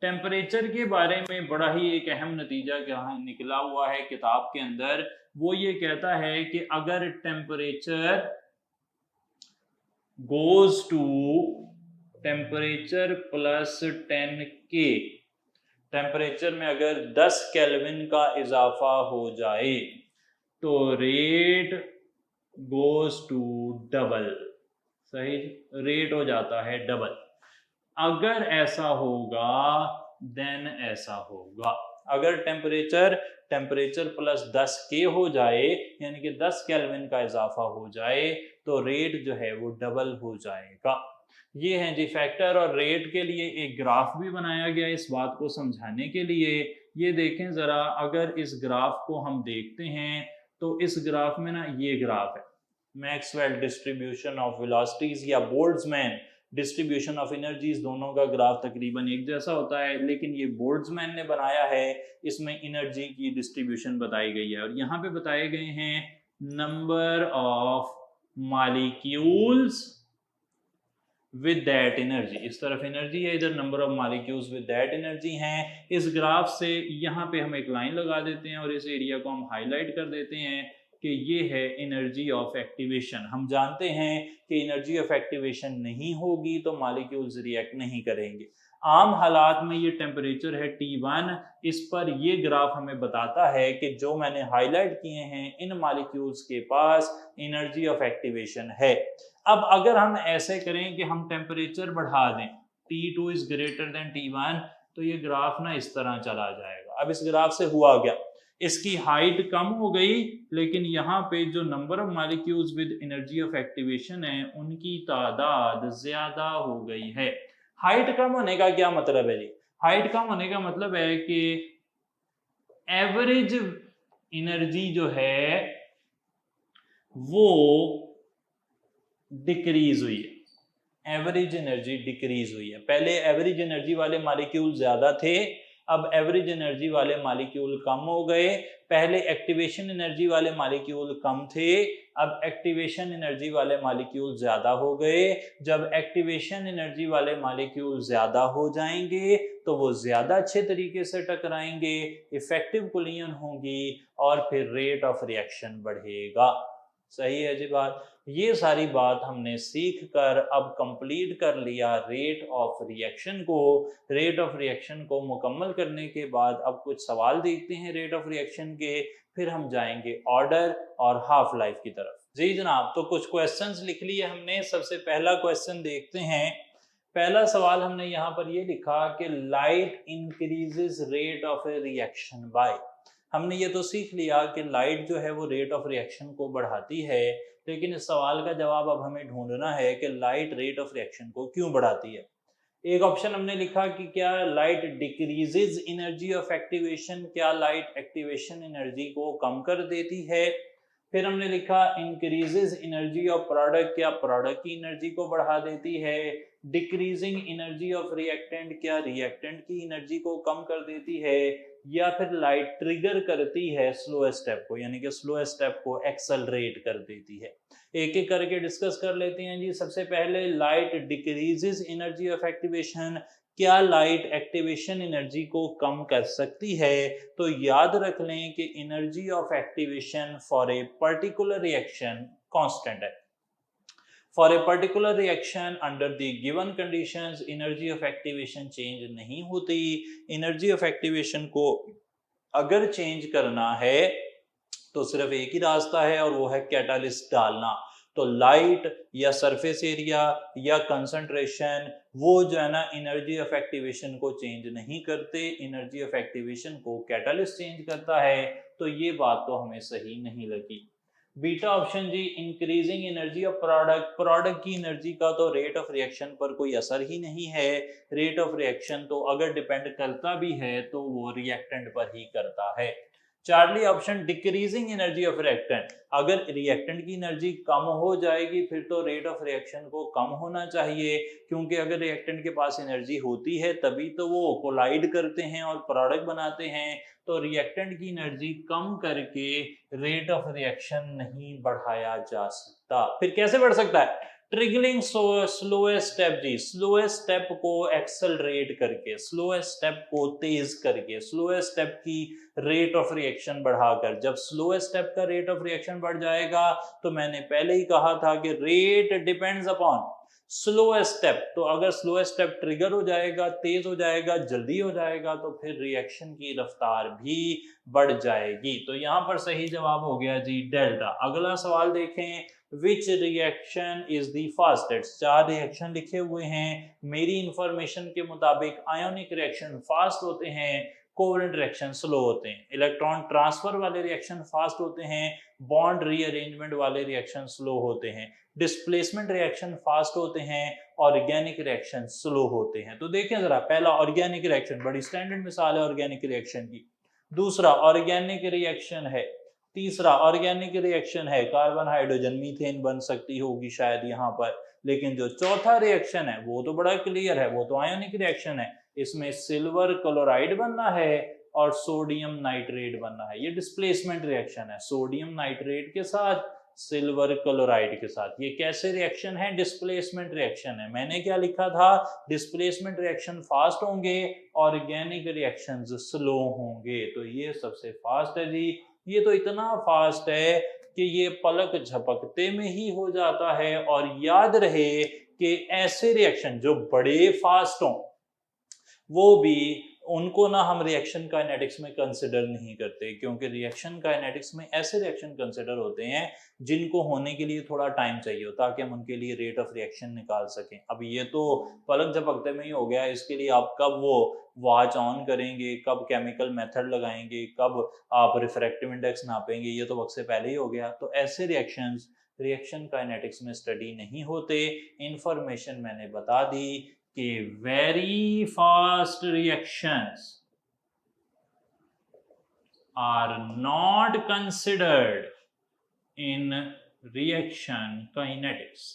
टेम्परेचर के बारे में बड़ा ही एक अहम नतीजा यहाँ निकला हुआ है किताब के अंदर। वो ये कहता है कि अगर temperature goes to temperature plus 10K, temperature में अगर 10 केल्विन का इजाफा हो जाए तो रेट गोज टू डबल। सही, रेट हो जाता है डबल। अगर ऐसा होगा देन ऐसा होगा। अगर टेम्परेचर प्लस 10K हो जाए, यानी कि 10 केल्विन का इजाफा हो जाए, तो रेट जो है वो डबल हो जाएगा। ये है जी फैक्टर। और रेट के लिए एक ग्राफ भी बनाया गया इस बात को समझाने के लिए। ये देखें जरा, अगर इस ग्राफ को हम देखते हैं तो इस ग्राफ में ना ये ग्राफ है मैक्सवेल डिस्ट्रीब्यूशन ऑफ वेलोसिटीज या बोल्ट्जमैन डिस्ट्रीब्यूशन ऑफ एनर्जीज, दोनों का ग्राफ तकरीबन एक जैसा होता है, लेकिन ये बोल्ट्जमैन ने बनाया है, इसमें एनर्जी की डिस्ट्रीब्यूशन बताई गई है। और यहाँ पे बताए गए हैं number of molecules with that energy. इस तरफ एनर्जी है, इधर number of molecules with that energy हैं। इस ग्राफ से यहाँ पे हम एक लाइन लगा देते हैं और इस एरिया को हम हाईलाइट कर देते हैं कि ये है एनर्जी ऑफ एक्टिवेशन। हम जानते हैं कि एनर्जी ऑफ एक्टिवेशन नहीं होगी तो मॉलिक्यूल्स रिएक्ट नहीं करेंगे। आम हालात में ये टेम्परेचर है T1। इस पर ये ग्राफ हमें बताता है कि जो मैंने हाईलाइट किए हैं इन मॉलिक्यूल्स के पास एनर्जी ऑफ एक्टिवेशन है। अब अगर हम ऐसे करें कि हम टेम्परेचर बढ़ा दें, T2 is greater than T1, तो ये ग्राफ ना इस तरह चला जाएगा। अब इस ग्राफ से हुआ क्या, इसकी हाइट कम हो गई, लेकिन यहाँ पे जो number of molecules with energy of activation है उनकी तादाद ज्यादा हो गई है। हाइट कम होने का क्या मतलब है जी? हाइट कम होने का मतलब है कि एवरेज एनर्जी जो है वो डिक्रीज हुई है। एवरेज एनर्जी डिक्रीज हुई है। पहले एवरेज एनर्जी वाले मॉलिक्यूल ज्यादा थे, अब एवरेज एनर्जी वाले मॉलिक्यूल कम हो गए। पहले एक्टिवेशन एनर्जी वाले मॉलिक्यूल कम थे, अब एक्टिवेशन एनर्जी वाले मॉलिक्यूल ज्यादा हो गए। जब एक्टिवेशन एनर्जी वाले मॉलिक्यूल ज्यादा हो जाएंगे तो वो ज्यादा अच्छे तरीके से टकराएंगे, इफेक्टिव कोलिजन होगी और फिर रेट ऑफ रिएक्शन बढ़ेगा। सही है जी बात। ये सारी बात हमने सीख कर अब कंप्लीट कर लिया रेट ऑफ रिएक्शन को। रेट ऑफ रिएक्शन को मुकम्मल करने के बाद अब कुछ सवाल देखते हैं रेट ऑफ रिएक्शन के, फिर हम जाएंगे ऑर्डर और हाफ लाइफ की तरफ। जी जनाब, तो कुछ क्वेश्चंस लिख लिए हमने। सबसे पहला क्वेश्चन देखते हैं, पहला सवाल हमने यहाँ पर ये लिखा कि light increases rate of A reaction by. हमने ये तो सीख लिया कि लाइट जो है वो रेट ऑफ रिएक्शन को बढ़ाती है, लेकिन इस सवाल का जवाब अब हमें ढूंढना है कि लाइट रेट ऑफ रिएक्शन को क्यों बढ़ाती है। एक ऑप्शन हमने लिखा कि क्या light decreases energy of activation, क्या लाइट एक्टिवेशन एनर्जी को कम कर देती है। फिर हमने लिखा इंक्रीजेज एनर्जी ऑफ प्रोडक्ट, क्या प्रोडक्ट की एनर्जी को बढ़ा देती है। डिक्रीजिंग एनर्जी ऑफ रिएक्टेंट, क्या रिएक्टेंट की एनर्जी को कम कर देती है। या फिर लाइट ट्रिगर करती है स्लो स्टेप को, यानी कि स्लो स्टेप को एक्सेलरेट कर देती है। एक एक करके डिस्कस कर लेते हैं जी। सबसे पहले light decreases energy of activation, क्या लाइट एक्टिवेशन एनर्जी को कम कर सकती है। तो याद रख लें कि energy of activation for a particular reaction constant है। For a particular reaction under the given conditions energy of activation change नहीं होती। एनर्जी ऑफ एक्टिवेशन को अगर चेंज करना है तो सिर्फ एक ही रास्ता है और वो है कैटालिस्ट डालना। तो लाइट या सरफेस एरिया या कंसंट्रेशन वो जो है ना एनर्जी ऑफ एक्टिवेशन को चेंज नहीं करते, एनर्जी ऑफ एक्टिवेशन को कैटालिस्ट चेंज करता है। तो ये बात तो हमें सही नहीं लगी। बीटा ऑप्शन जी, increasing energy of product, product की एनर्जी का तो रेट ऑफ रिएक्शन पर कोई असर ही नहीं है। रेट ऑफ रिएक्शन तो अगर डिपेंड करता भी है तो वो रिएक्टेंट पर ही करता है। Charlie option, decreasing energy of reactant, अगर रिएक्टेंट की एनर्जी कम हो जाएगी फिर तो रेट ऑफ रिएक्शन को कम होना चाहिए, क्योंकि अगर रिएक्टेंट के पास एनर्जी होती है तभी तो वो कोलाइड करते हैं और प्रोडक्ट बनाते हैं। तो रिएक्टेंट की एनर्जी कम करके रेट ऑफ रिएक्शन नहीं बढ़ाया जा सकता। फिर कैसे बढ़ सकता है? ट्रिगरिंग स्लोएस्ट स्टेप जी, स्लोएस्ट स्टेप को एक्सेलरेट करके, स्लोएस्ट स्टेप को तेज करके, स्लोएस्ट स्टेप की रेट ऑफ रिएक्शन बढ़ाकर। जब स्लोएस्ट स्टेप का रेट ऑफ रिएक्शन बढ़ जाएगा तो मैंने पहले ही कहा था कि rate depends upon slowest step. तो अगर स्लोएस्ट स्टेप ट्रिगर हो जाएगा, तेज हो जाएगा, जल्दी हो जाएगा तो फिर रिएक्शन की रफ्तार भी बढ़ जाएगी। तो यहाँ पर सही जवाब हो गया जी डेल्टा। अगला सवाल देखें, which reaction is the fastest. चार रिएक्शन लिखे हुए हैं, मेरी इंफॉर्मेशन के मुताबिक आयोनिक रिएक्शन फास्ट होते हैं, कोवेलेंट रिएक्शन स्लो होते हैं, इलेक्ट्रॉन ट्रांसफर वाले रिएक्शन फास्ट होते हैं, बॉन्ड रीअरेंजमेंट वाले रिएक्शन स्लो होते हैं, डिस्प्लेसमेंट रिएक्शन फास्ट होते हैं, ऑर्गेनिक रिएक्शन स्लो होते हैं। तो देखें जरा, पहला ऑर्गेनिक रिएक्शन, बड़ी स्टैंडर्ड मिसाल है ऑर्गेनिक रिएक्शन की। दूसरा ऑर्गेनिक रिएक्शन है, तीसरा ऑर्गेनिक रिएक्शन है, कार्बन हाइड्रोजन मीथेन बन सकती होगी शायद यहाँ पर। लेकिन जो चौथा रिएक्शन है वो तो बड़ा क्लियर है, वो तो आयोनिक रिएक्शन है। इसमें सिल्वर क्लोराइड बनना है और सोडियम नाइट्रेट बनना है। ये डिस्प्लेसमेंट रिएक्शन है, सोडियम नाइट्रेट के साथ सिल्वर क्लोराइड के साथ। ये कैसे रिएक्शन है? डिस्प्लेसमेंट रिएक्शन है। मैंने क्या लिखा था? डिस्प्लेसमेंट रिएक्शन फास्ट होंगे, ऑर्गेनिक रिएक्शंस स्लो होंगे। तो ये सबसे फास्ट है जी। ये तो इतना फास्ट है कि ये पलक झपकते में ही हो जाता है। और याद रहे कि ऐसे रिएक्शन जो बड़े फास्ट हों वो भी, उनको ना हम रिएक्शन काइनेटिक्स में कंसिडर नहीं करते, क्योंकि रिएक्शन काइनेटिक्स में ऐसे रिएक्शन कंसिडर होते हैं जिनको होने के लिए थोड़ा टाइम चाहिए हो, ताकि हम उनके लिए रेट ऑफ रिएक्शन निकाल सकें। अब ये तो पलक झपकते में ही हो गया, इसके लिए आप कब वो वॉच ऑन करेंगे, कब केमिकल मेथड लगाएंगे, कब आप रिफ्रैक्टिव इंडेक्स नापेंगे, ये तो वक्त से पहले ही हो गया। तो ऐसे रिएक्शंस रिएक्शन काइनेटिक्स में स्टडी नहीं होते। इंफॉर्मेशन मैंने बता दी कि very fast reactions are not considered in reaction kinetics।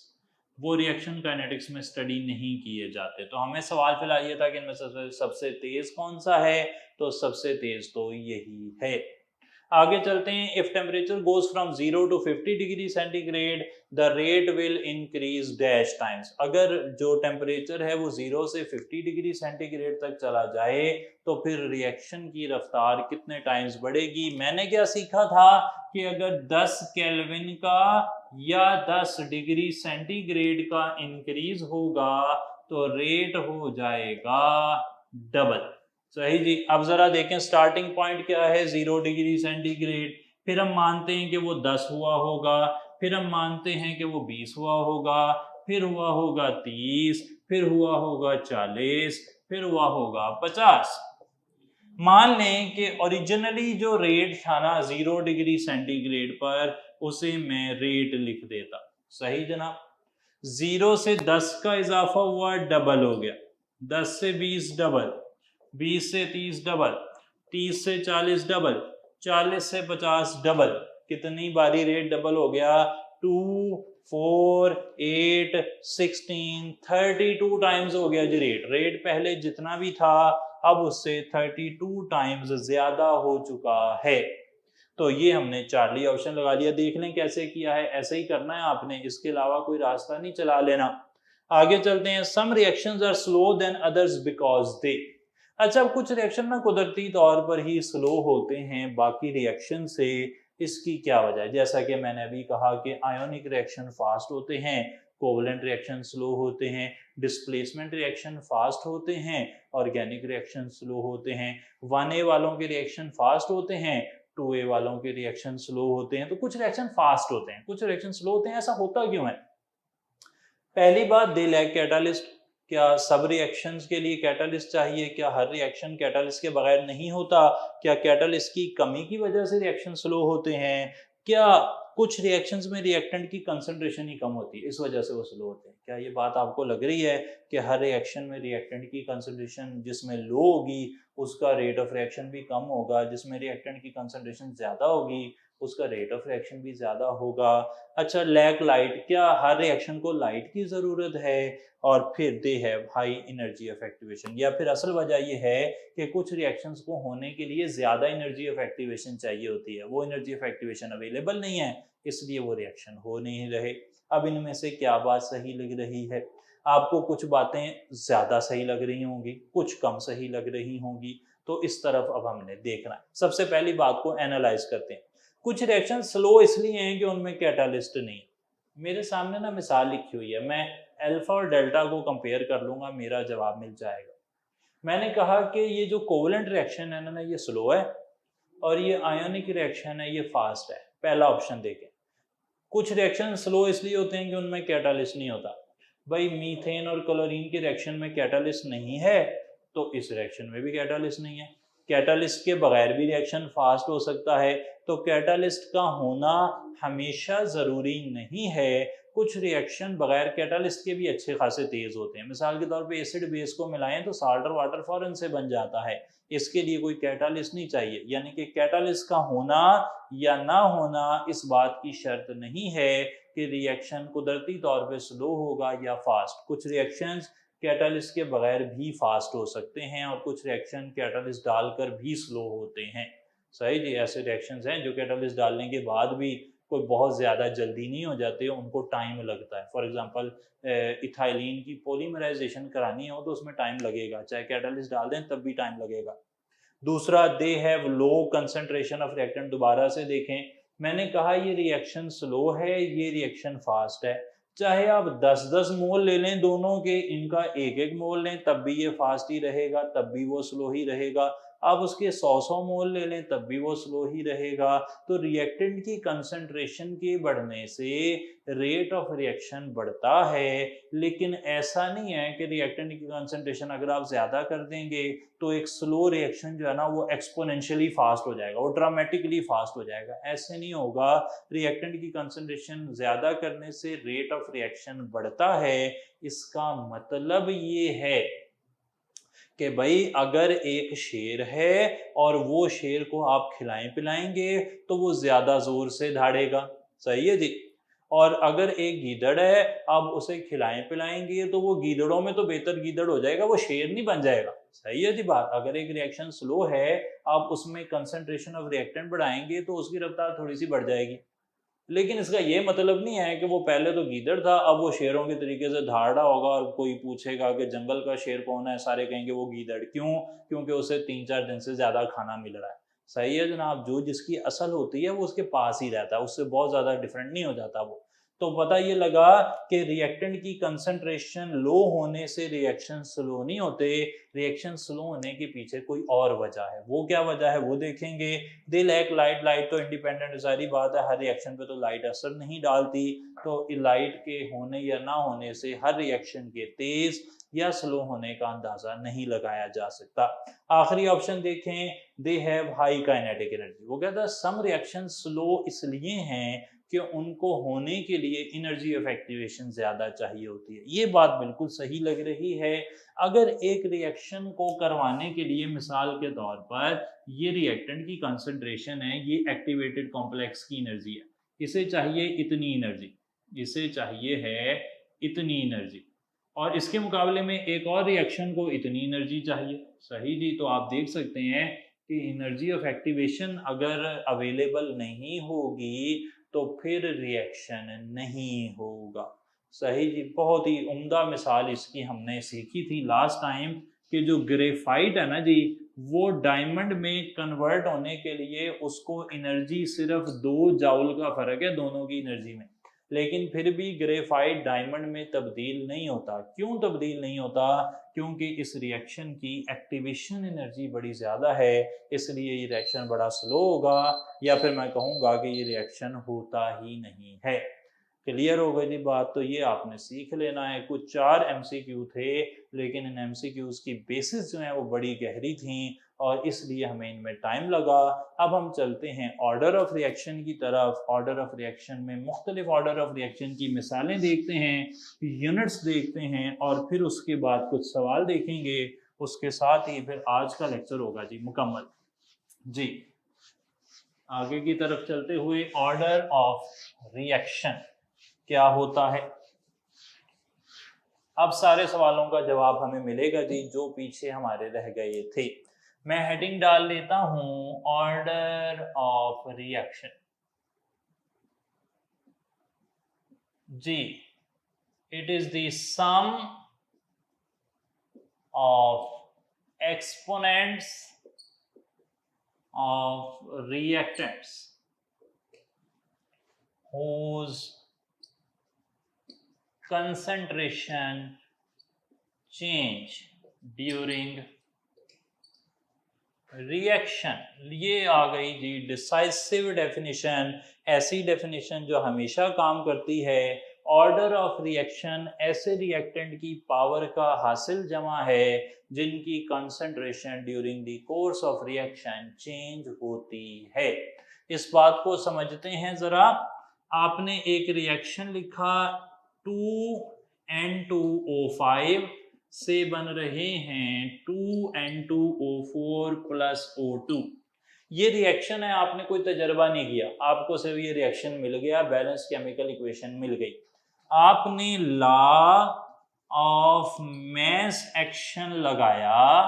वो रिएक्शन काइनेटिक्स में स्टडी नहीं किए जाते। तो हमें सवाल फिलहाल ये था कि इनमें सबसे तेज कौन सा है, तो सबसे तेज तो यही है। आगे चलते हैं। If temperature goes from 0 to 50 degree centigrade the rate will increase dash times. अगर जो टेम्परेचर है वो 0 से 50 डिग्री सेंटीग्रेड तक चला जाए तो फिर रिएक्शन की रफ्तार कितने टाइम्स बढ़ेगी? मैंने क्या सीखा था कि अगर 10 केल्विन का या 10 डिग्री सेंटीग्रेड का इंक्रीज होगा तो रेट हो जाएगा डबल। सही जी। अब जरा देखें स्टार्टिंग पॉइंट क्या है, 0 डिग्री सेंटीग्रेड, फिर हम मानते हैं कि वो 10 हुआ होगा, फिर हम मानते हैं कि वो 20 हुआ होगा, फिर हुआ होगा 30, फिर हुआ होगा 40, फिर हुआ होगा 50। मान लें कि ओरिजिनली जो रेट था ना 0 डिग्री सेंटीग्रेड पर, उसे मैं रेट लिख देता। सही जनाब। 0 से 10 का इजाफा हुआ, डबल हो गया। 10 से 20 डबल, 20 से 30 डबल, 30 से 40 डबल, 40 से 50 डबल। कितनी बारी रेट डबल हो गया? 2, 4, 8, 16, 32 टाइम्स हो गया जी रेट। रेट पहले जितना भी था अब उससे 32 टाइम्स ज्यादा हो चुका है। तो ये हमने चार्ली ऑप्शन लगा लिया। देख लें कैसे किया है, ऐसे ही करना है आपने, इसके अलावा कोई रास्ता नहीं चला लेना। आगे चलते हैं। Some reactions are slow than others because they. अच्छा, कुछ रिएक्शन ना कुदरती तौर पर ही स्लो होते हैं बाकी रिएक्शन से। इसकी क्या वजह है? जैसा कि मैंने अभी कहा कि आयोनिक रिएक्शन फास्ट होते हैं, कोवलेंट रिएक्शन स्लो होते हैं, डिस्प्लेसमेंट रिएक्शन फास्ट होते हैं, ऑर्गेनिक रिएक्शन स्लो होते हैं। 1A वालों के रिएक्शन फास्ट होते हैं, 2A वालों के रिएक्शन स्लो होते हैं। तो कुछ रिएक्शन फास्ट होते हैं, कुछ रिएक्शन स्लो होते हैं। ऐसा होता क्यों है? पहली बात, दे लैक कैटालिस्ट। क्या सब रिएक्शंस के लिए कैटालिस्ट चाहिए? क्या हर रिएक्शन कैटालिस्ट के बगैर नहीं होता? क्या कैटालिस्ट की कमी की वजह से रिएक्शन स्लो होते हैं? क्या कुछ रिएक्शंस में रिएक्टेंट की कंसंट्रेशन ही कम होती है, इस वजह से वो स्लो होते हैं? क्या ये बात आपको लग रही है कि हर रिएक्शन में रिएक्टेंट की कंसंट्रेशन जिसमें लो होगी उसका रेट ऑफ रिएक्शन भी कम होगा, जिसमें रिएक्टेंट की कंसंट्रेशन ज्यादा होगी उसका रेट ऑफ रिएक्शन भी ज्यादा होगा? अच्छा, लैक लाइट। क्या हर रिएक्शन को लाइट की जरूरत है? और फिर they have high energy of activation. या फिर असल वजह ये है कि कुछ रिएक्शंस को होने के लिए ज्यादा एनर्जी ऑफ एक्टिवेशन चाहिए होती है, वो एनर्जी ऑफ एक्टिवेशन अवेलेबल नहीं है, इसलिए वो रिएक्शन हो नहीं रहे। अब इनमें से क्या बात सही लग रही है? आपको कुछ बातें ज्यादा सही लग रही होंगी, कुछ कम सही लग रही होंगी। तो इस तरफ अब हमने देखना है। सबसे पहली बात को एनालाइज करते हैं। कुछ रिएक्शन स्लो इसलिए हैं कि उनमें कैटालिस्ट नहीं। मेरे सामने ना मिसाल लिखी हुई है, मैं अल्फा और डेल्टा को कंपेयर कर लूंगा, मेरा जवाब मिल जाएगा। मैंने कहा कि ये जो कोवलेंट रिएक्शन है ना, ये स्लो है, और ये आयोनिक रिएक्शन है ये फास्ट है। पहला ऑप्शन देखें। कुछ रिएक्शन स्लो इसलिए होते हैं कि उनमें कैटालिस्ट नहीं होता। भाई मीथेन और क्लोरीन के रिएक्शन में कैटालिस्ट नहीं है, तो इस रिएक्शन में भी कैटालिस्ट नहीं है। कैटालिस्ट के बगैर भी रिएक्शन फास्ट हो सकता है, तो कैटालिस्ट का होना हमेशा जरूरी नहीं है। कुछ रिएक्शन बगैर कैटालिस्ट के भी अच्छे खासे तेज होते हैं। मिसाल के तौर पे एसिड बेस को मिलाएं तो साल्ट और वाटर फौरन से बन जाता है, इसके लिए कोई कैटालिस्ट नहीं चाहिए। यानी कि कैटालिस्ट का होना या ना होना इस बात की शर्त नहीं है कि रिएक्शन कुदरती तौर पे स्लो होगा या फास्ट। कुछ रिएक्शंस कैटालिस्ट के बगैर भी फास्ट हो सकते हैं और कुछ रिएक्शन कैटालिस्ट डालकर भी स्लो होते हैं। सही जी, ऐसे रिएक्शंस हैं जो कैटालिस्ट डालने के बाद भी कोई बहुत ज़्यादा जल्दी नहीं हो जाते, उनको टाइम लगता है। फॉर एग्जांपल इथाइलिन की पॉलीमराइजेशन करानी हो तो उसमें टाइम लगेगा, चाहे कैटालिस्ट डाल दें तब भी टाइम लगेगा। दूसरा, they have low concentration of reactant. दोबारा से देखें, मैंने कहा ये रिएक्शन स्लो है, ये रिएक्शन फास्ट है। चाहे आप 10-10 मोल ले लें दोनों के, इनका 1-1 मोल लें तब भी ये फास्ट ही रहेगा, तब भी वो स्लो ही रहेगा। आप उसके 100-100 मोल ले लें तब भी वो स्लो ही रहेगा। तो रिएक्टेंट की कंसंट्रेशन के बढ़ने से रेट ऑफ रिएक्शन बढ़ता है, लेकिन ऐसा नहीं है कि रिएक्टेंट की कंसंट्रेशन अगर आप ज्यादा कर देंगे तो एक स्लो रिएक्शन जो है ना वो एक्सपोनेंशियली फास्ट हो जाएगा, वो ड्रामेटिकली फास्ट हो जाएगा। ऐसे नहीं होगा। रिएक्टेंट की कंसंट्रेशन ज्यादा करने से रेट ऑफ रिएक्शन बढ़ता है। इसका मतलब ये है कि भाई अगर एक शेर है और वो शेर को आप खिलाएं पिलाएंगे तो वो ज्यादा जोर से दहाड़ेगा। सही है जी। और अगर एक गीदड़ है, आप उसे खिलाएं पिलाएंगे तो वो गीदड़ों में तो बेहतर गीदड़ हो जाएगा, वो शेर नहीं बन जाएगा। सही है जी बात। अगर एक रिएक्शन स्लो है, आप उसमें कंसंट्रेशन ऑफ रिएक्टेंट बढ़ाएंगे तो उसकी रफ्तार थोड़ी सी बढ़ जाएगी। लेकिन इसका ये मतलब नहीं है कि वो पहले तो गीदड़ था अब वो शेरों के तरीके से दहाड़ रहा होगा, और कोई पूछेगा कि जंगल का शेर कौन है, सारे कहेंगे वो गीदड़। क्यों? क्योंकि उसे 3-4 दिन से ज्यादा खाना मिल रहा है। सही है जनाब। जो जिसकी असल होती है वो उसके पास ही रहता है, उससे बहुत ज्यादा डिफरेंट नहीं हो जाता वो। तो पता ये लगा कि रिएक्टेंट की कंसंट्रेशन लो होने से रिएक्शन स्लो नहीं होते, रिएक्शन स्लो होने के पीछे कोई और वजह है। वो क्या वजह है वो देखेंगे। दे लैक लाइट, लाइट तो इंडिपेंडेंट सारी बात है, हर रिएक्शन पे तो लाइट असर नहीं डालती, तो लाइट के होने या ना होने से हर रिएक्शन के तेज या स्लो होने का अंदाजा नहीं लगाया जा सकता। आखिरी ऑप्शन देखें, they have high kinetic energy. वो कहता है सम रिएक्शन स्लो इसलिए हैं कि उनको होने के लिए एनर्जी ऑफ एक्टिवेशन ज्यादा चाहिए होती है। ये बात बिल्कुल सही लग रही है। अगर एक रिएक्शन को करवाने के लिए मिसाल के तौर पर ये रिएक्टेंट की कंसंट्रेशन है, ये एक्टिवेटेड कॉम्प्लेक्स की एनर्जी है, इसे चाहिए इतनी एनर्जी, इसे चाहिए है इतनी एनर्जी, और इसके मुकाबले में एक और रिएक्शन को इतनी एनर्जी चाहिए। सही जी, तो आप देख सकते हैं कि एनर्जी ऑफ एक्टिवेशन अगर अवेलेबल नहीं होगी तो फिर रिएक्शन नहीं होगा। सही जी, बहुत ही उम्दा मिसाल इसकी हमने सीखी थी लास्ट टाइम कि जो ग्रेफाइट है ना जी, वो डायमंड में कन्वर्ट होने के लिए उसको एनर्जी सिर्फ 2 जाउल का फर्क है दोनों की एनर्जी में, लेकिन फिर भी ग्रेफाइट डायमंड में तब्दील नहीं होता। क्यों तब्दील नहीं होता? क्योंकि इस रिएक्शन की एक्टिवेशन एनर्जी बड़ी ज़्यादा है, इसलिए ये रिएक्शन बड़ा स्लो होगा, या फिर मैं कहूँगा कि ये रिएक्शन होता ही नहीं है। क्लियर हो गई बात? तो ये आपने सीख लेना है। कुछ 4 MCQ थे, लेकिन इन MCQs की बेसिस जो है वो बड़ी गहरी थी और इसलिए हमें इनमें टाइम लगा। अब हम चलते हैं ऑर्डर ऑफ रिएक्शन की तरफ। ऑर्डर ऑफ रिएक्शन में मुख्तलिफ ऑर्डर ऑफ रिएक्शन की मिसालें देखते हैं, यूनिट्स देखते हैं और फिर उसके बाद कुछ सवाल देखेंगे। उसके साथ ही फिर आज का लेक्चर होगा जी मुकम्मल। जी आगे की तरफ चलते हुए ऑर्डर ऑफ रिएक्शन क्या होता है। अब सारे सवालों का जवाब हमें मिलेगा जी जो पीछे हमारे रह गए थे। मैं हेडिंग डाल लेता हूं ऑर्डर ऑफ रिएक्शन। जी, it is the sum of exponents of reactants whose concentration change during reaction। ये आ गई जी डिसाइसिव डेफिनेशन, ऐसी डेफिनेशन जो हमेशा काम करती है। ऑर्डर ऑफ रिएक्शन ऐसे रिएक्टेंट की पावर का हासिल जमा है जिनकी concentration during the course of reaction change होती है। इस बात को समझते हैं जरा। आपने एक रिएक्शन लिखा 2N2O5 से बन रहे हैं 2N2O4 प्लस O2। ये रिएक्शन है, आपने कोई तजर्बा नहीं किया, आपको सिर्फ ये रिएक्शन मिल गया, बैलेंस केमिकल इक्वेशन मिल गई। आपने लॉ ऑफ मैस एक्शन लगाया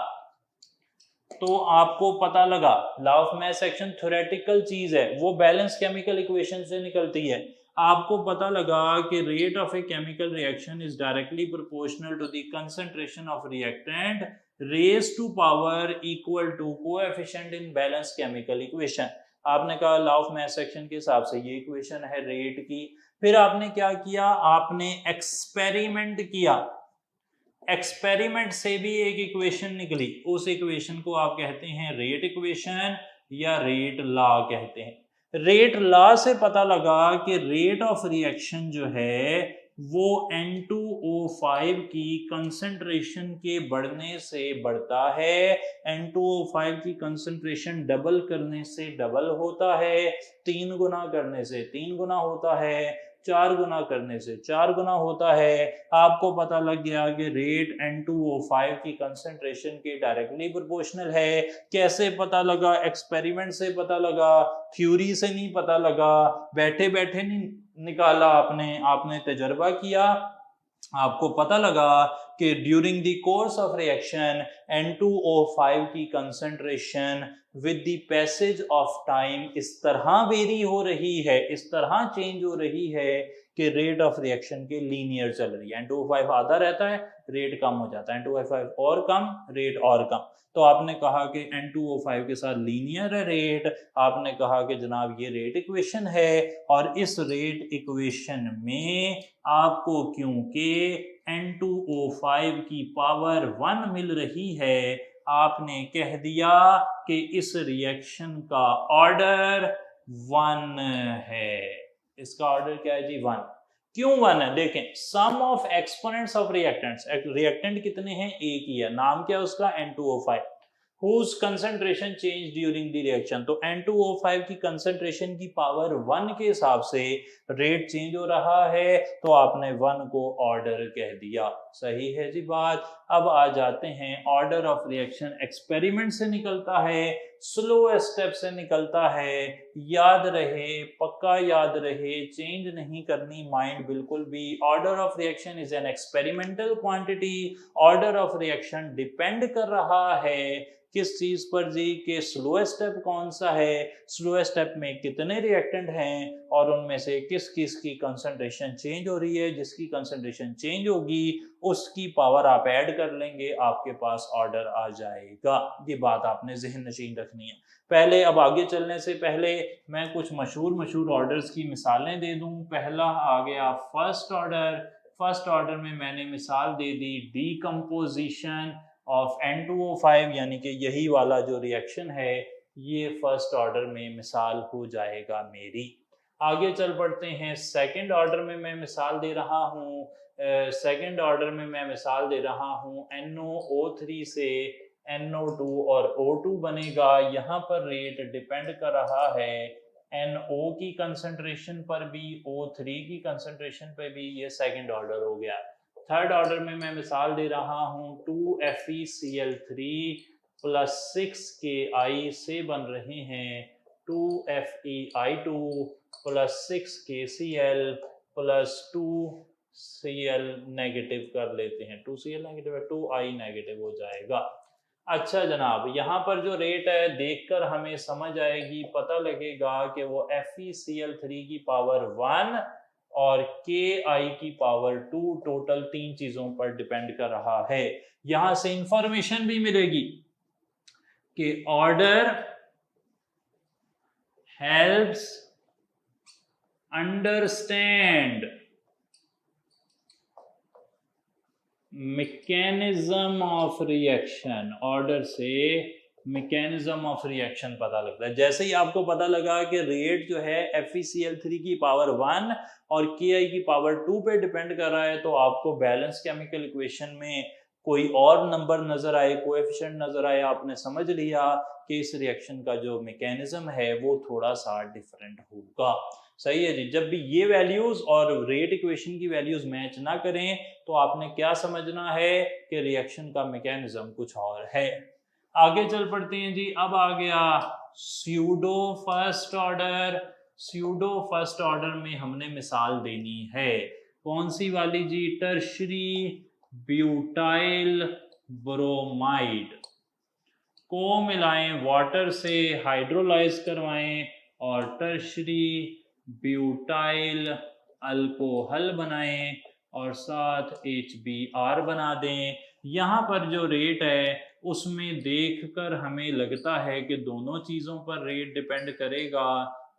तो आपको पता लगा, law of mass action theoretical चीज है, वो बैलेंस केमिकल इक्वेशन से निकलती है। आपको पता लगा कि rate of a chemical reaction is directly proportional to the concentration of reactant raise to power equal to coefficient in balance chemical equation. आपने कहा लॉ ऑफ मैस एक्शन के हिसाब से ये इक्वेशन है रेट की। फिर आपने क्या किया, आपने एक्सपेरिमेंट किया, एक्सपेरिमेंट से भी एक इक्वेशन निकली, उस इक्वेशन को आप कहते हैं रेट इक्वेशन या रेट लॉ कहते हैं। रेट लॉ से पता लगा कि रेट ऑफ रिएक्शन जो है वो N2O5 की कंसंट्रेशन के बढ़ने से बढ़ता है। N2O5 की कंसंट्रेशन डबल करने से डबल होता है, 3 गुना करने से 3 गुना होता है, 4 गुना करने से 4 गुना होता है। आपको पता लग गया कि रेट N2O5 की कंसंट्रेशन के डायरेक्टली प्रोपोर्शनल है। कैसे पता लगा? एक्सपेरिमेंट से पता लगा, थ्योरी से नहीं पता लगा, बैठे बैठे नहीं निकाला आपने तजर्बा किया। आपको पता लगा कि during the course of reaction N2O5 की concentration with the passage of time इस तरह वेरी हो रही है, इस तरह चेंज हो रही है कि रेट ऑफ रिएक्शन के लीनियर चल रही है। N2O5 आधा रहता है, रेट कम हो जाता है, N2O5 और कम, रेट और कम। तो आपने कहा कि N2O5 के साथ लीनियर है रेट, आपने कहा कि जनाब ये रेट इक्वेशन है, और इस रेट इक्वेशन में आपको क्योंकि N2O5 की पावर 1 मिल रही है, आपने कह दिया कि इस रिएक्शन का ऑर्डर 1 है। इसका ऑर्डर क्या है जी? 1। क्यों 1 है? देखें, some of exponents of reactants, reactant कितने हैं? एक ही है। नाम क्या है उसका? N2O5। whose concentration change during the reaction, तो N2O5 की कंसंट्रेशन की पावर 1 के हिसाब से रेट चेंज हो रहा है, तो आपने 1 को ऑर्डर कह दिया। सही है जी बात। अब आ जाते हैं, ऑर्डर ऑफ रिएक्शन एक्सपेरिमेंट से निकलता है, स्लो स्टेप से निकलता है। याद रहे, पक्का याद रहे, चेंज नहीं करनी माइंड बिल्कुल भी। Order of reaction is an experimental quantity. Order of reaction depend कर रहा है किस चीज पर जी? के स्लो स्टेप कौन सा है, स्लो स्टेप में कितने रिएक्टेंट हैं, और उनमें से किस किस की कंसंट्रेशन चेंज हो रही है। जिसकी कंसंट्रेशन चेंज होगी उसकी पावर आप ऐड कर लेंगे, आपके पास ऑर्डर आ जाएगा। ये बात आपने जहन नशीन रखनी है। पहले, अब आगे चलने से पहले मैं कुछ मशहूर ऑर्डर्स की मिसालें दे दूं। पहला आ गया फर्स्ट ऑर्डर। फर्स्ट ऑर्डर में मैंने मिसाल दे दी डीकम्पोजिशन ऑफ N2O5, यानी कि यही वाला जो रिएक्शन है ये फर्स्ट ऑर्डर में मिसाल हो जाएगा मेरी। आगे चल पड़ते हैं, सेकंड ऑर्डर में मैं मिसाल दे रहा हूँ। सेकंड ऑर्डर में मैं मिसाल दे रहा हूँ NOO3 से NO2 और O2 बनेगा। यहाँ पर रेट डिपेंड कर रहा है NO की कंसंट्रेशन पर भी, O3 की कंसंट्रेशन पर भी। ये सेकंड ऑर्डर हो गया। थर्ड ऑर्डर में मैं मिसाल दे रहा हूँ 2FeCl3 प्लस 6Ki से बन रहे हैं 2FeI2 plus 6KCl plus 2Cl negative कर लेते हैं। 2Cl नेगेटिव है, 2I नेगेटिव हो जाएगा। अच्छा जनाब, यहाँ पर जो रेट है देखकर हमें समझ आएगी, पता लगेगा कि वो FeCl3 की पावर 1 और Ki की पावर 2 टोटल 3 चीजों पर डिपेंड कर रहा है। यहां से इंफॉर्मेशन भी मिलेगी कि order helps understand mechanism of reaction. Order से मैकेनिज्म ऑफ रिएक्शन पता लगता है। जैसे ही आपको पता लगा कि रेट जो है FeCl3 की पावर 1 और Ki की पावर 2 पे डिपेंड कर रहा है, तो आपको बैलेंस केमिकल इक्वेशन में कोई और नंबर नजर आए, कोएफिशिएंट नजर आए, आपने समझ लिया कि इस रिएक्शन का जो मैकेनिज्म है वो थोड़ा सा डिफरेंट होगा। सही है जी। जब भी ये वैल्यूज और रेट इक्वेशन की वैल्यूज मैच ना करें तो आपने क्या समझना है कि रिएक्शन का मैकेनिज्म कुछ और है। आगे चल पड़ते हैं जी। अब आ गया pseudo first order. Pseudo first order में हमने मिसाल देनी है कौन सी वाली जी? टर्शरी ब्यूटाइल ब्रोमाइड को मिलाएं, वाटर से हाइड्रोलाइज करवाएं और टर्शरी ब्यूटाइल अल्कोहल बनाएं और साथ HBr बना दें। यहाँ पर जो रेट है उसमें देखकर हमें लगता है कि दोनों चीज़ों पर रेट डिपेंड करेगा,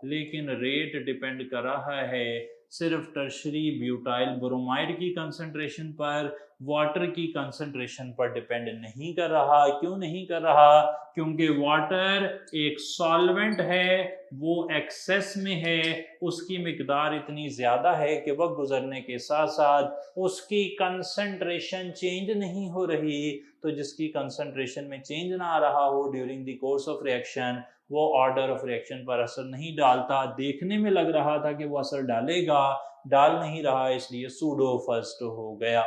लेकिन रेट डिपेंड कर रहा है सिर्फ टर्शरी ब्यूटाइल ब्रोमाइड की कंसंट्रेशन पर, वाटर की कंसंट्रेशन पर डिपेंड नहीं कर रहा। क्यों नहीं कर रहा? क्योंकि वाटर एक सॉल्वेंट है, वो एक्सेस में है, उसकी मिकदार इतनी ज़्यादा है कि वक्त गुजरने के साथ साथ उसकी कंसंट्रेशन चेंज नहीं हो रही। तो जिसकी कंसंट्रेशन में चेंज ना आ रहा हो during the course of reaction, वो ऑर्डर ऑफ रिएक्शन पर असर नहीं डालता। देखने में लग रहा था कि वो असर डालेगा, डाल नहीं रहा, इसलिए सूडो फर्स्ट हो गया।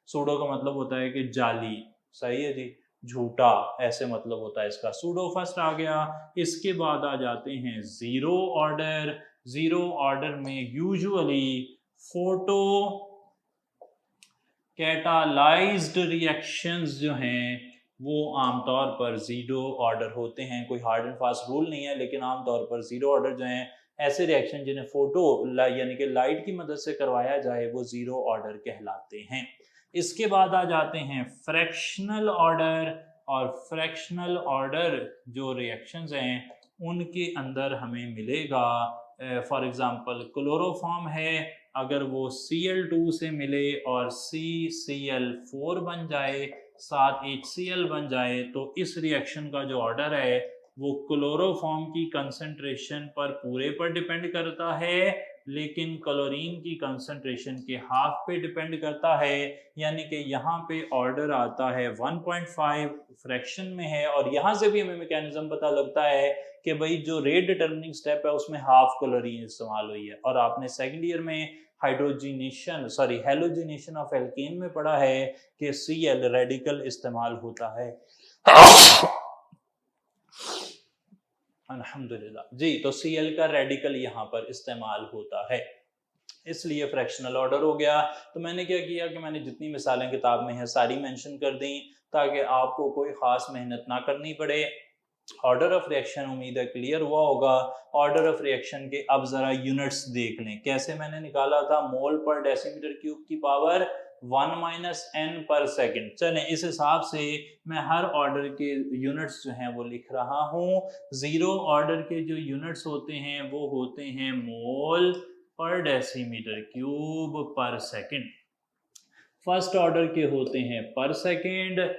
सूडो का मतलब होता है कि जाली। सही है जी, झूठा, ऐसे मतलब होता है इसका। सूडो फर्स्ट आ गया। इसके बाद आ जाते हैं जीरो ऑर्डर। जीरो ऑर्डर में यूजुअली फोटो कैटालाइज्ड रिएक्शंस जो हैं वो आमतौर पर जीरो ऑर्डर होते हैं। कोई हार्ड एंड फास्ट रूल नहीं है, लेकिन आमतौर पर जीरो ऑर्डर जो हैं ऐसे रिएक्शन जिन्हें फोटो यानी कि लाइट की मदद से करवाया जाए वो जीरो ऑर्डर कहलाते हैं। इसके बाद आ जाते हैं फ्रैक्शनल ऑर्डर, और फ्रैक्शनल ऑर्डर जो रिएक्शंस हैं उनके अंदर हमें मिलेगा, फॉर एग्जांपल क्लोरोफॉर्म है, अगर वो Cl2 से मिले और CCl4 बन जाए, साथ HCl बन जाए, तो इस रिएक्शन का जो ऑर्डर है वो क्लोरोफॉर्म की कंसंट्रेशन पर पूरे पर डिपेंड करता है, लेकिन क्लोरीन की कंसंट्रेशन के हाफ पे डिपेंड करता है। यानी कि यहाँ पे ऑर्डर आता है 1.5 फ्रैक्शन में है, और यहाँ से भी हमें मैकेनिज्म पता लगता है कि भाई जो रेट डिटरमिनिंग स्टेप है उसमें हाफ क्लोरीन इस्तेमाल हुई है। और आपने सेकंड ईयर में हेलोजिनेशन ऑफ एल्केन में पढ़ा है कि Cl रेडिकल इस्तेमाल होता है। अल्हम्दुलिल्लाह जी, तो Cl का रेडिकल यहाँ पर इस्तेमाल होता है, इसलिए फ्रैक्शनल ऑर्डर हो गया। तो मैंने क्या किया कि मैंने जितनी मिसालें किताब में हैं सारी मेंशन कर दी, ताकि आपको कोई ख़ास मेहनत ना करनी पड़े। ऑर्डर ऑफ रिएक्शन उम्मीद है क्लियर हुआ होगा। ऑर्डर ऑफ रिएक्शन के अब ज़रा यूनिट्स देख लें, कैसे मैंने निकाला था, मोल पर डेसीमीटर क्यूब की पावर 1 - n पर सेकंड। चलें इस हिसाब से मैं हर ऑर्डर के यूनिट्स जो हैं वो लिख रहा हूँ। जीरो ऑर्डर के जो यूनिट्स होते हैं वो होते हैं मोल पर डेसीमीटर क्यूब पर सेकंड। फर्स्ट ऑर्डर के होते हैं पर सेकंड,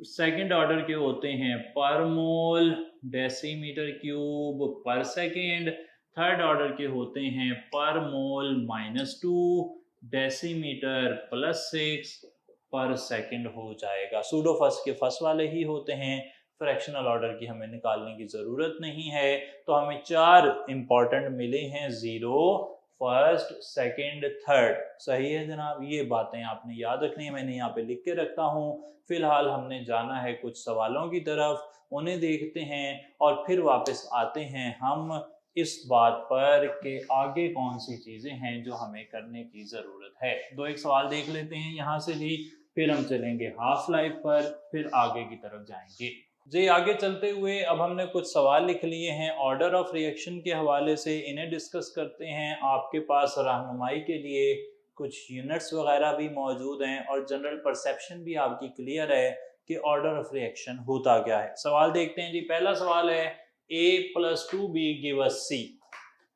सेकंड ऑर्डर के होते हैं पर मोल डेसीमीटर क्यूब पर सेकंड, थर्ड ऑर्डर के होते हैं पर मोल -2 डेसीमीटर +6 पर सेकंड हो जाएगा। सूडो फर्स्ट के फर्स्ट वाले ही होते हैं, फ्रैक्शनल ऑर्डर की हमें निकालने की ज़रूरत नहीं है। तो हमें चार इंपॉर्टेंट मिले हैं, ज़ीरो, फर्स्ट, सेकंड, थर्ड। सही है जनाब, ये बातें आपने याद रखनी है, मैंने यहाँ पे लिख के रखता हूँ। फिलहाल हमने जाना है कुछ सवालों की तरफ, उन्हें देखते हैं और फिर वापस आते हैं हम इस बात पर कि आगे कौन सी चीज़ें हैं जो हमें करने की ज़रूरत है। दो एक सवाल देख लेते हैं यहाँ से भी, फिर हम चलेंगे हाफ लाइफ पर, फिर आगे की तरफ जाएंगे जी। आगे चलते हुए अब हमने कुछ सवाल लिख लिए हैं ऑर्डर ऑफ रिएक्शन के हवाले से, इन्हें डिस्कस करते हैं। आपके पास रहनुमाई के लिए कुछ यूनिट्स वगैरह भी मौजूद हैं और जनरल परसेप्शन भी आपकी क्लियर है कि ऑर्डर ऑफ रिएक्शन होता क्या है। सवाल देखते हैं जी। पहला सवाल है A + 2B give us C।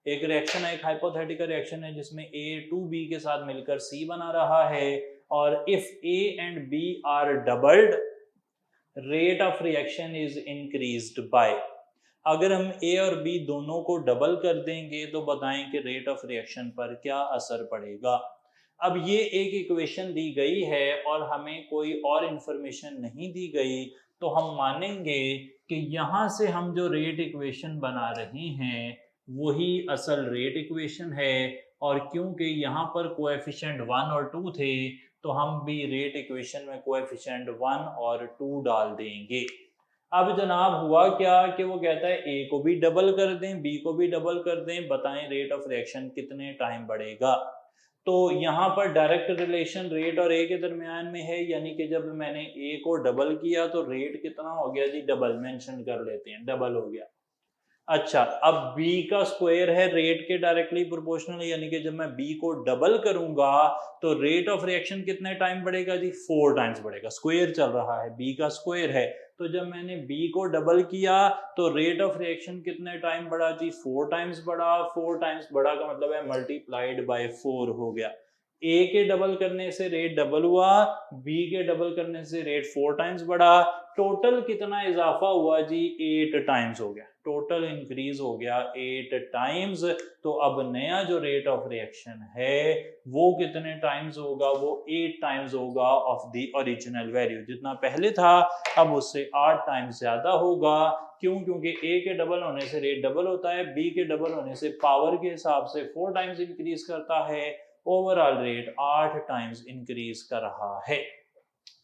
एक रिएक्शन है, एक हाइपोथेटिकल रिएक्शन है जिसमें A 2B के साथ मिलकर C बना रहा है, और if A and B are doubled rate of reaction is increased by. अगर हम A और B दोनों को डबल कर देंगे तो बताएं कि रेट ऑफ रिएक्शन पर क्या असर पड़ेगा। अब ये एक इक्वेशन दी गई है और हमें कोई और इंफॉर्मेशन नहीं दी गई, तो हम मानेंगे कि यहाँ से हम जो रेट इक्वेशन बना रहे हैं वही असल रेट इक्वेशन है, और क्योंकि यहाँ पर कोएफिशिएंट 1 और 2 थे तो हम भी रेट इक्वेशन में कोएफिशिएंट 1 और 2 डाल देंगे। अब जनाब हुआ क्या कि वो कहता है A को भी डबल कर दें, B को भी डबल कर दें, बताएं रेट ऑफ रिएक्शन कितने टाइम बढ़ेगा। तो यहाँ पर डायरेक्ट रिलेशन रेट और A के दरमियान में है, यानी कि जब मैंने A को डबल किया तो रेट कितना हो गया जी, डबल मेंशन कर लेते हैं, डबल हो गया। अच्छा, अब B का स्क्वायर है रेट के डायरेक्टली प्रोपोर्शनल, यानी कि जब मैं B को डबल करूंगा तो रेट ऑफ रिएक्शन कितने टाइम बढ़ेगा जी, 4 टाइम्स बढ़ेगा। स्क्वायर चल रहा है, B का स्क्वायर है, तो जब मैंने B को डबल किया तो रेट ऑफ रिएक्शन कितने टाइम बढ़ा जी, 4 टाइम्स बढ़ा। 4 टाइम्स बढ़ा का मतलब है मल्टीप्लाइड बाय 4 हो गया। A के डबल करने से रेट डबल हुआ, B के डबल करने से रेट 4 टाइम्स बढ़ा। टोटल कितना इजाफा हुआ जी, 8 टाइम्स हो गया। टोटल इंक्रीज हो गया 8 टाइम्स। तो अब नया जो रेट ऑफ रिएक्शन है वो कितने टाइम्स होगा, वो 8 टाइम्स होगा ऑफ द ओरिजिनल वैल्यू। जितना पहले था अब उससे 8 टाइम्स ज्यादा होगा। क्यों? क्योंकि A के डबल होने से रेट डबल होता है, B के डबल होने से पावर के हिसाब से 4 टाइम्स इंक्रीज करता है। ओवरऑल रेट 8 टाइम्स इंक्रीज कर रहा है।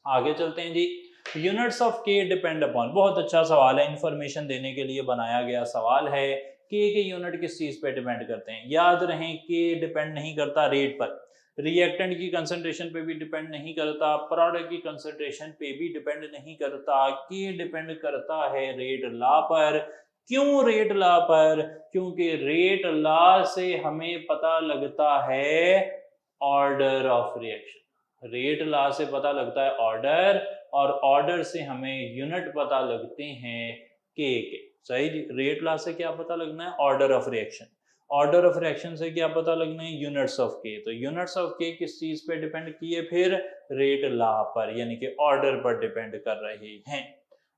आगे चलते हैं जी। यूनिट्स ऑफ के डिपेंड अपॉन, बहुत अच्छा सवाल है, इंफॉर्मेशन देने के लिए बनाया गया सवाल है। के यूनिट किस चीज पे डिपेंड करते हैं? याद रहें के डिपेंड नहीं करता रेट पर, रिएक्टेंट की कंसंट्रेशन पे भी डिपेंड नहीं करता, प्रोडक्ट की कंसंट्रेशन पे भी डिपेंड नहीं करता, के डिपेंड करता है रेट लॉ पर। क्यों रेट लॉ पर? क्योंकि रेट लॉ से हमें पता लगता है order of reaction. Rate law से पता लगता है ऑर्डर, और ऑर्डर से हमें यूनिट पता लगते हैं के। सही जी, रेट लॉ से क्या पता लगना है? Order of reaction. Order of reaction से क्या पता लगना है? यूनिट्स ऑफ के। तो यूनिट्स ऑफ के किस चीज पे डिपेंड किए? फिर रेट लॉ पर, यानी कि ऑर्डर पर डिपेंड कर रहे हैं।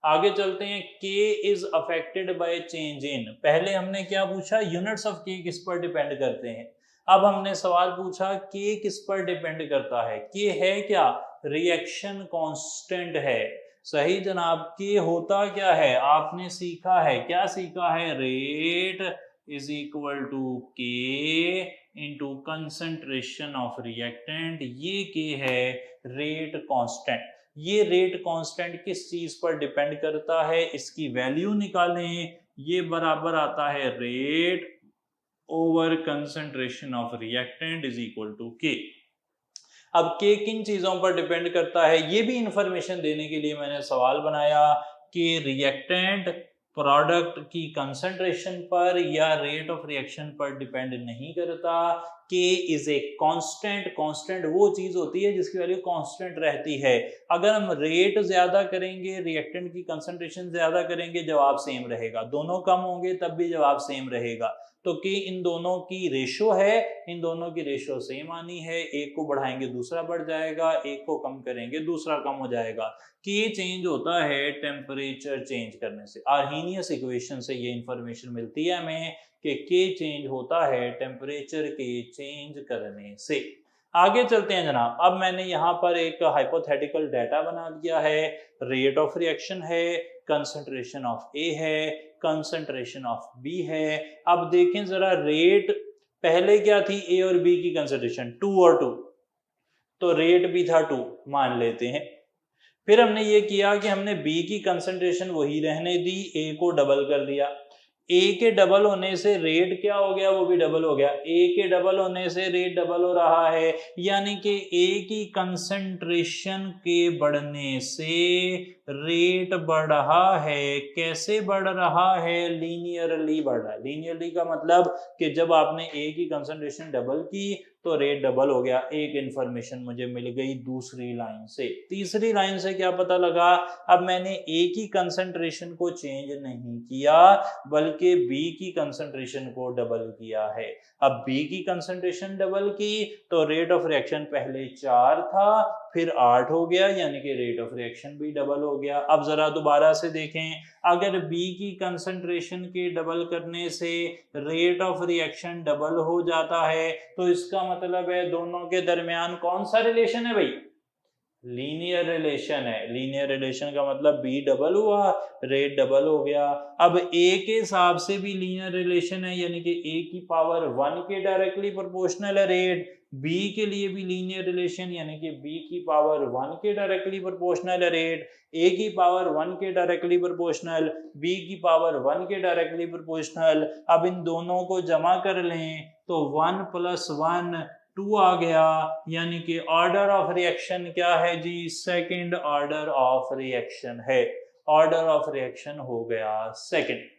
आगे चलते हैं, K is affected by change in. पहले हमने क्या पूछा? यूनिट्स ऑफ K किस पर डिपेंड करते हैं। अब हमने सवाल पूछा K किस पर डिपेंड करता है। K है क्या? रिएक्शन कांस्टेंट है। सही जनाब, K होता क्या है? आपने सीखा है, क्या सीखा है? Rate is equal to K into concentration of reactant. ये K है रेट कांस्टेंट। ये रेट कांस्टेंट किस चीज पर डिपेंड करता है? इसकी वैल्यू निकालें, ये बराबर आता है rate over concentration of reactant is equal to K. अब के किन चीजों पर डिपेंड करता है, ये भी इंफॉर्मेशन देने के लिए मैंने सवाल बनाया कि रिएक्टेंट प्रोडक्ट की कंसंट्रेशन पर या रेट ऑफ रिएक्शन पर डिपेंड नहीं करता। K is a constant. Constant वो चीज होती है जिसकी वैल्यू कांस्टेंट रहती है। अगर हम रेट ज्यादा करेंगे, रिएक्टेंट की कंसंट्रेशन ज्यादा करेंगे, जवाब सेम रहेगा। दोनों कम होंगे तब भी जवाब सेम रहेगा। तो K इन दोनों की रेशो है, इन दोनों की रेशो सेम आनी है। एक को बढ़ाएंगे दूसरा बढ़ जाएगा, एक को कम करेंगे दूसरा कम हो जाएगा। K चेंज होता है टेम्परेचर चेंज करने से। आर्हीनियस इक्वेशन से ये इंफॉर्मेशन मिलती है हमें कि K चेंज होता है टेम्परेचर के चेंज करने से। आगे चलते हैं जनाब। अब मैंने यहाँ पर एक हाइपोथेटिकल डाटा बना दिया है। रेट ऑफ रिएक्शन है, कंसंट्रेशन ऑफ A है, कंसंट्रेशन ऑफ B है। अब देखें जरा, रेट पहले क्या थी? A और B की कंसंट्रेशन 2 और 2, तो रेट भी था 2 मान लेते हैं। फिर हमने ये किया कि हमने B की कंसंट्रेशन वही रहने दी, A को डबल कर दिया। A के डबल होने से रेट क्या हो गया? वो भी डबल हो गया। A के डबल होने से रेट डबल हो रहा है, यानी कि A की कंसंट्रेशन के बढ़ने से रेट बढ़ रहा है। कैसे बढ़ रहा है? लीनियरली बढ़ रहा है। लीनियरली का मतलब कि जब आपने A की कंसंट्रेशन डबल की तो रेट डबल हो गया। एक इंफॉर्मेशन मुझे मिल गई दूसरी लाइन से। तीसरी लाइन से क्या पता लगा? अब मैंने A की कंसंट्रेशन को चेंज नहीं किया, बल्कि B की कंसंट्रेशन को डबल किया है। अब B की कंसंट्रेशन डबल की तो रेट ऑफ रिएक्शन पहले 4 था, फिर 8 हो गया, यानी कि रेट ऑफ रिएक्शन भी डबल हो गया। अब जरा दोबारा से देखें, अगर B की कंसंट्रेशन के डबल करने से रेट ऑफ रिएक्शन डबल हो जाता है, तो इसका मतलब है दोनों के दरमियान कौन सा रिलेशन है भाई? लीनियर रिलेशन है। लीनियर रिलेशन का मतलब B डबल हुआ, रेट डबल हो गया। अब A के हिसाब से भी लीनियर रिलेशन है, यानी कि A की पावर 1 के डायरेक्टली प्रोपोर्शनल है रेट। B के लिए भी लीनियर रिलेशन, यानी कि B की पावर 1 के डायरेक्टली प्रोपोर्शनल है रेट। A की पावर 1 के डायरेक्टली प्रोपोर्शनल, B की पावर 1 के डायरेक्टली प्रोपोर्शनल। अब इन दोनों को जमा कर लें तो 1 + 1 2 आ गया, यानी कि ऑर्डर ऑफ रिएक्शन क्या है जी? सेकंड ऑर्डर ऑफ रिएक्शन है। ऑर्डर ऑफ रिएक्शन हो गया सेकंड।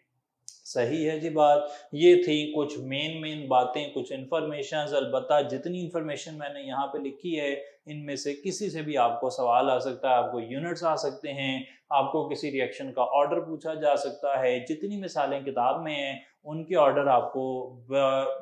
सही है जी बात। ये थी कुछ मेन बातें, कुछ इंफॉर्मेशन। अलबत्ता जितनी इंफॉर्मेशन मैंने यहाँ पे लिखी है, इनमें से किसी से भी आपको सवाल आ सकता है, आपको यूनिट्स आ सकते हैं, आपको किसी रिएक्शन का ऑर्डर पूछा जा सकता है। जितनी मिसालें किताब में हैं उनके ऑर्डर आपको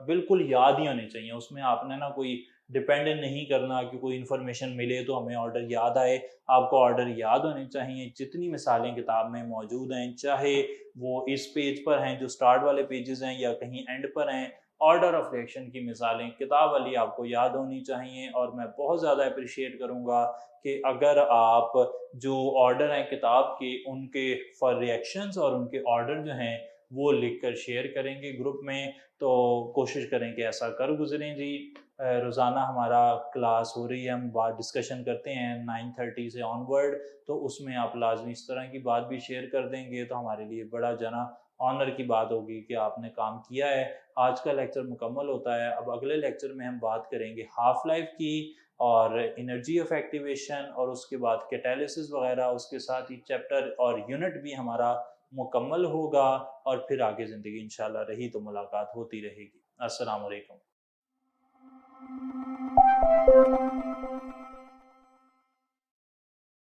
बिल्कुल याद ही होने चाहिए। उसमें आपने ना कोई डिपेंड नहीं करना कि कोई इन्फॉर्मेशन मिले तो हमें ऑर्डर याद आए। आपको ऑर्डर याद होने चाहिए। जितनी मिसालें किताब में मौजूद हैं, चाहे वो इस पेज पर हैं जो स्टार्ट वाले पेजेस हैं या कहीं एंड पर हैं, ऑर्डर ऑफ रिएक्शन की मिसालें किताब वाली आपको याद होनी चाहिए। और मैं बहुत ज़्यादा अप्रिशिएट करूँगा कि अगर आप जो ऑर्डर हैं किताब के, उनके फॉर रिएक्शंस और उनके ऑर्डर जो हैं वो लिखकर शेयर करेंगे ग्रुप में। तो कोशिश करें कि ऐसा कर गुजरें जी। रोज़ाना हमारा क्लास हो रही है, हम बात डिस्कशन करते हैं 9:30 से ऑनवर्ड, तो उसमें आप लाजमी इस तरह की बात भी शेयर कर देंगे तो हमारे लिए बड़ा जना ऑनर की बात होगी कि आपने काम किया है। आज का लेक्चर मुकम्मल होता है। अब अगले लेक्चर में हम बात करेंगे हाफ लाइफ की और एनर्जी ऑफ एक्टिवेशन, और उसके बाद कैटालिसिस वगैरह। उसके साथ ही चैप्टर और यूनिट भी हमारा मुकम्मल होगा और फिर आगे ज़िंदगी इंशाल्लाह रही तो मुलाकात होती रहेगी। अस्सलाम वालेकुम।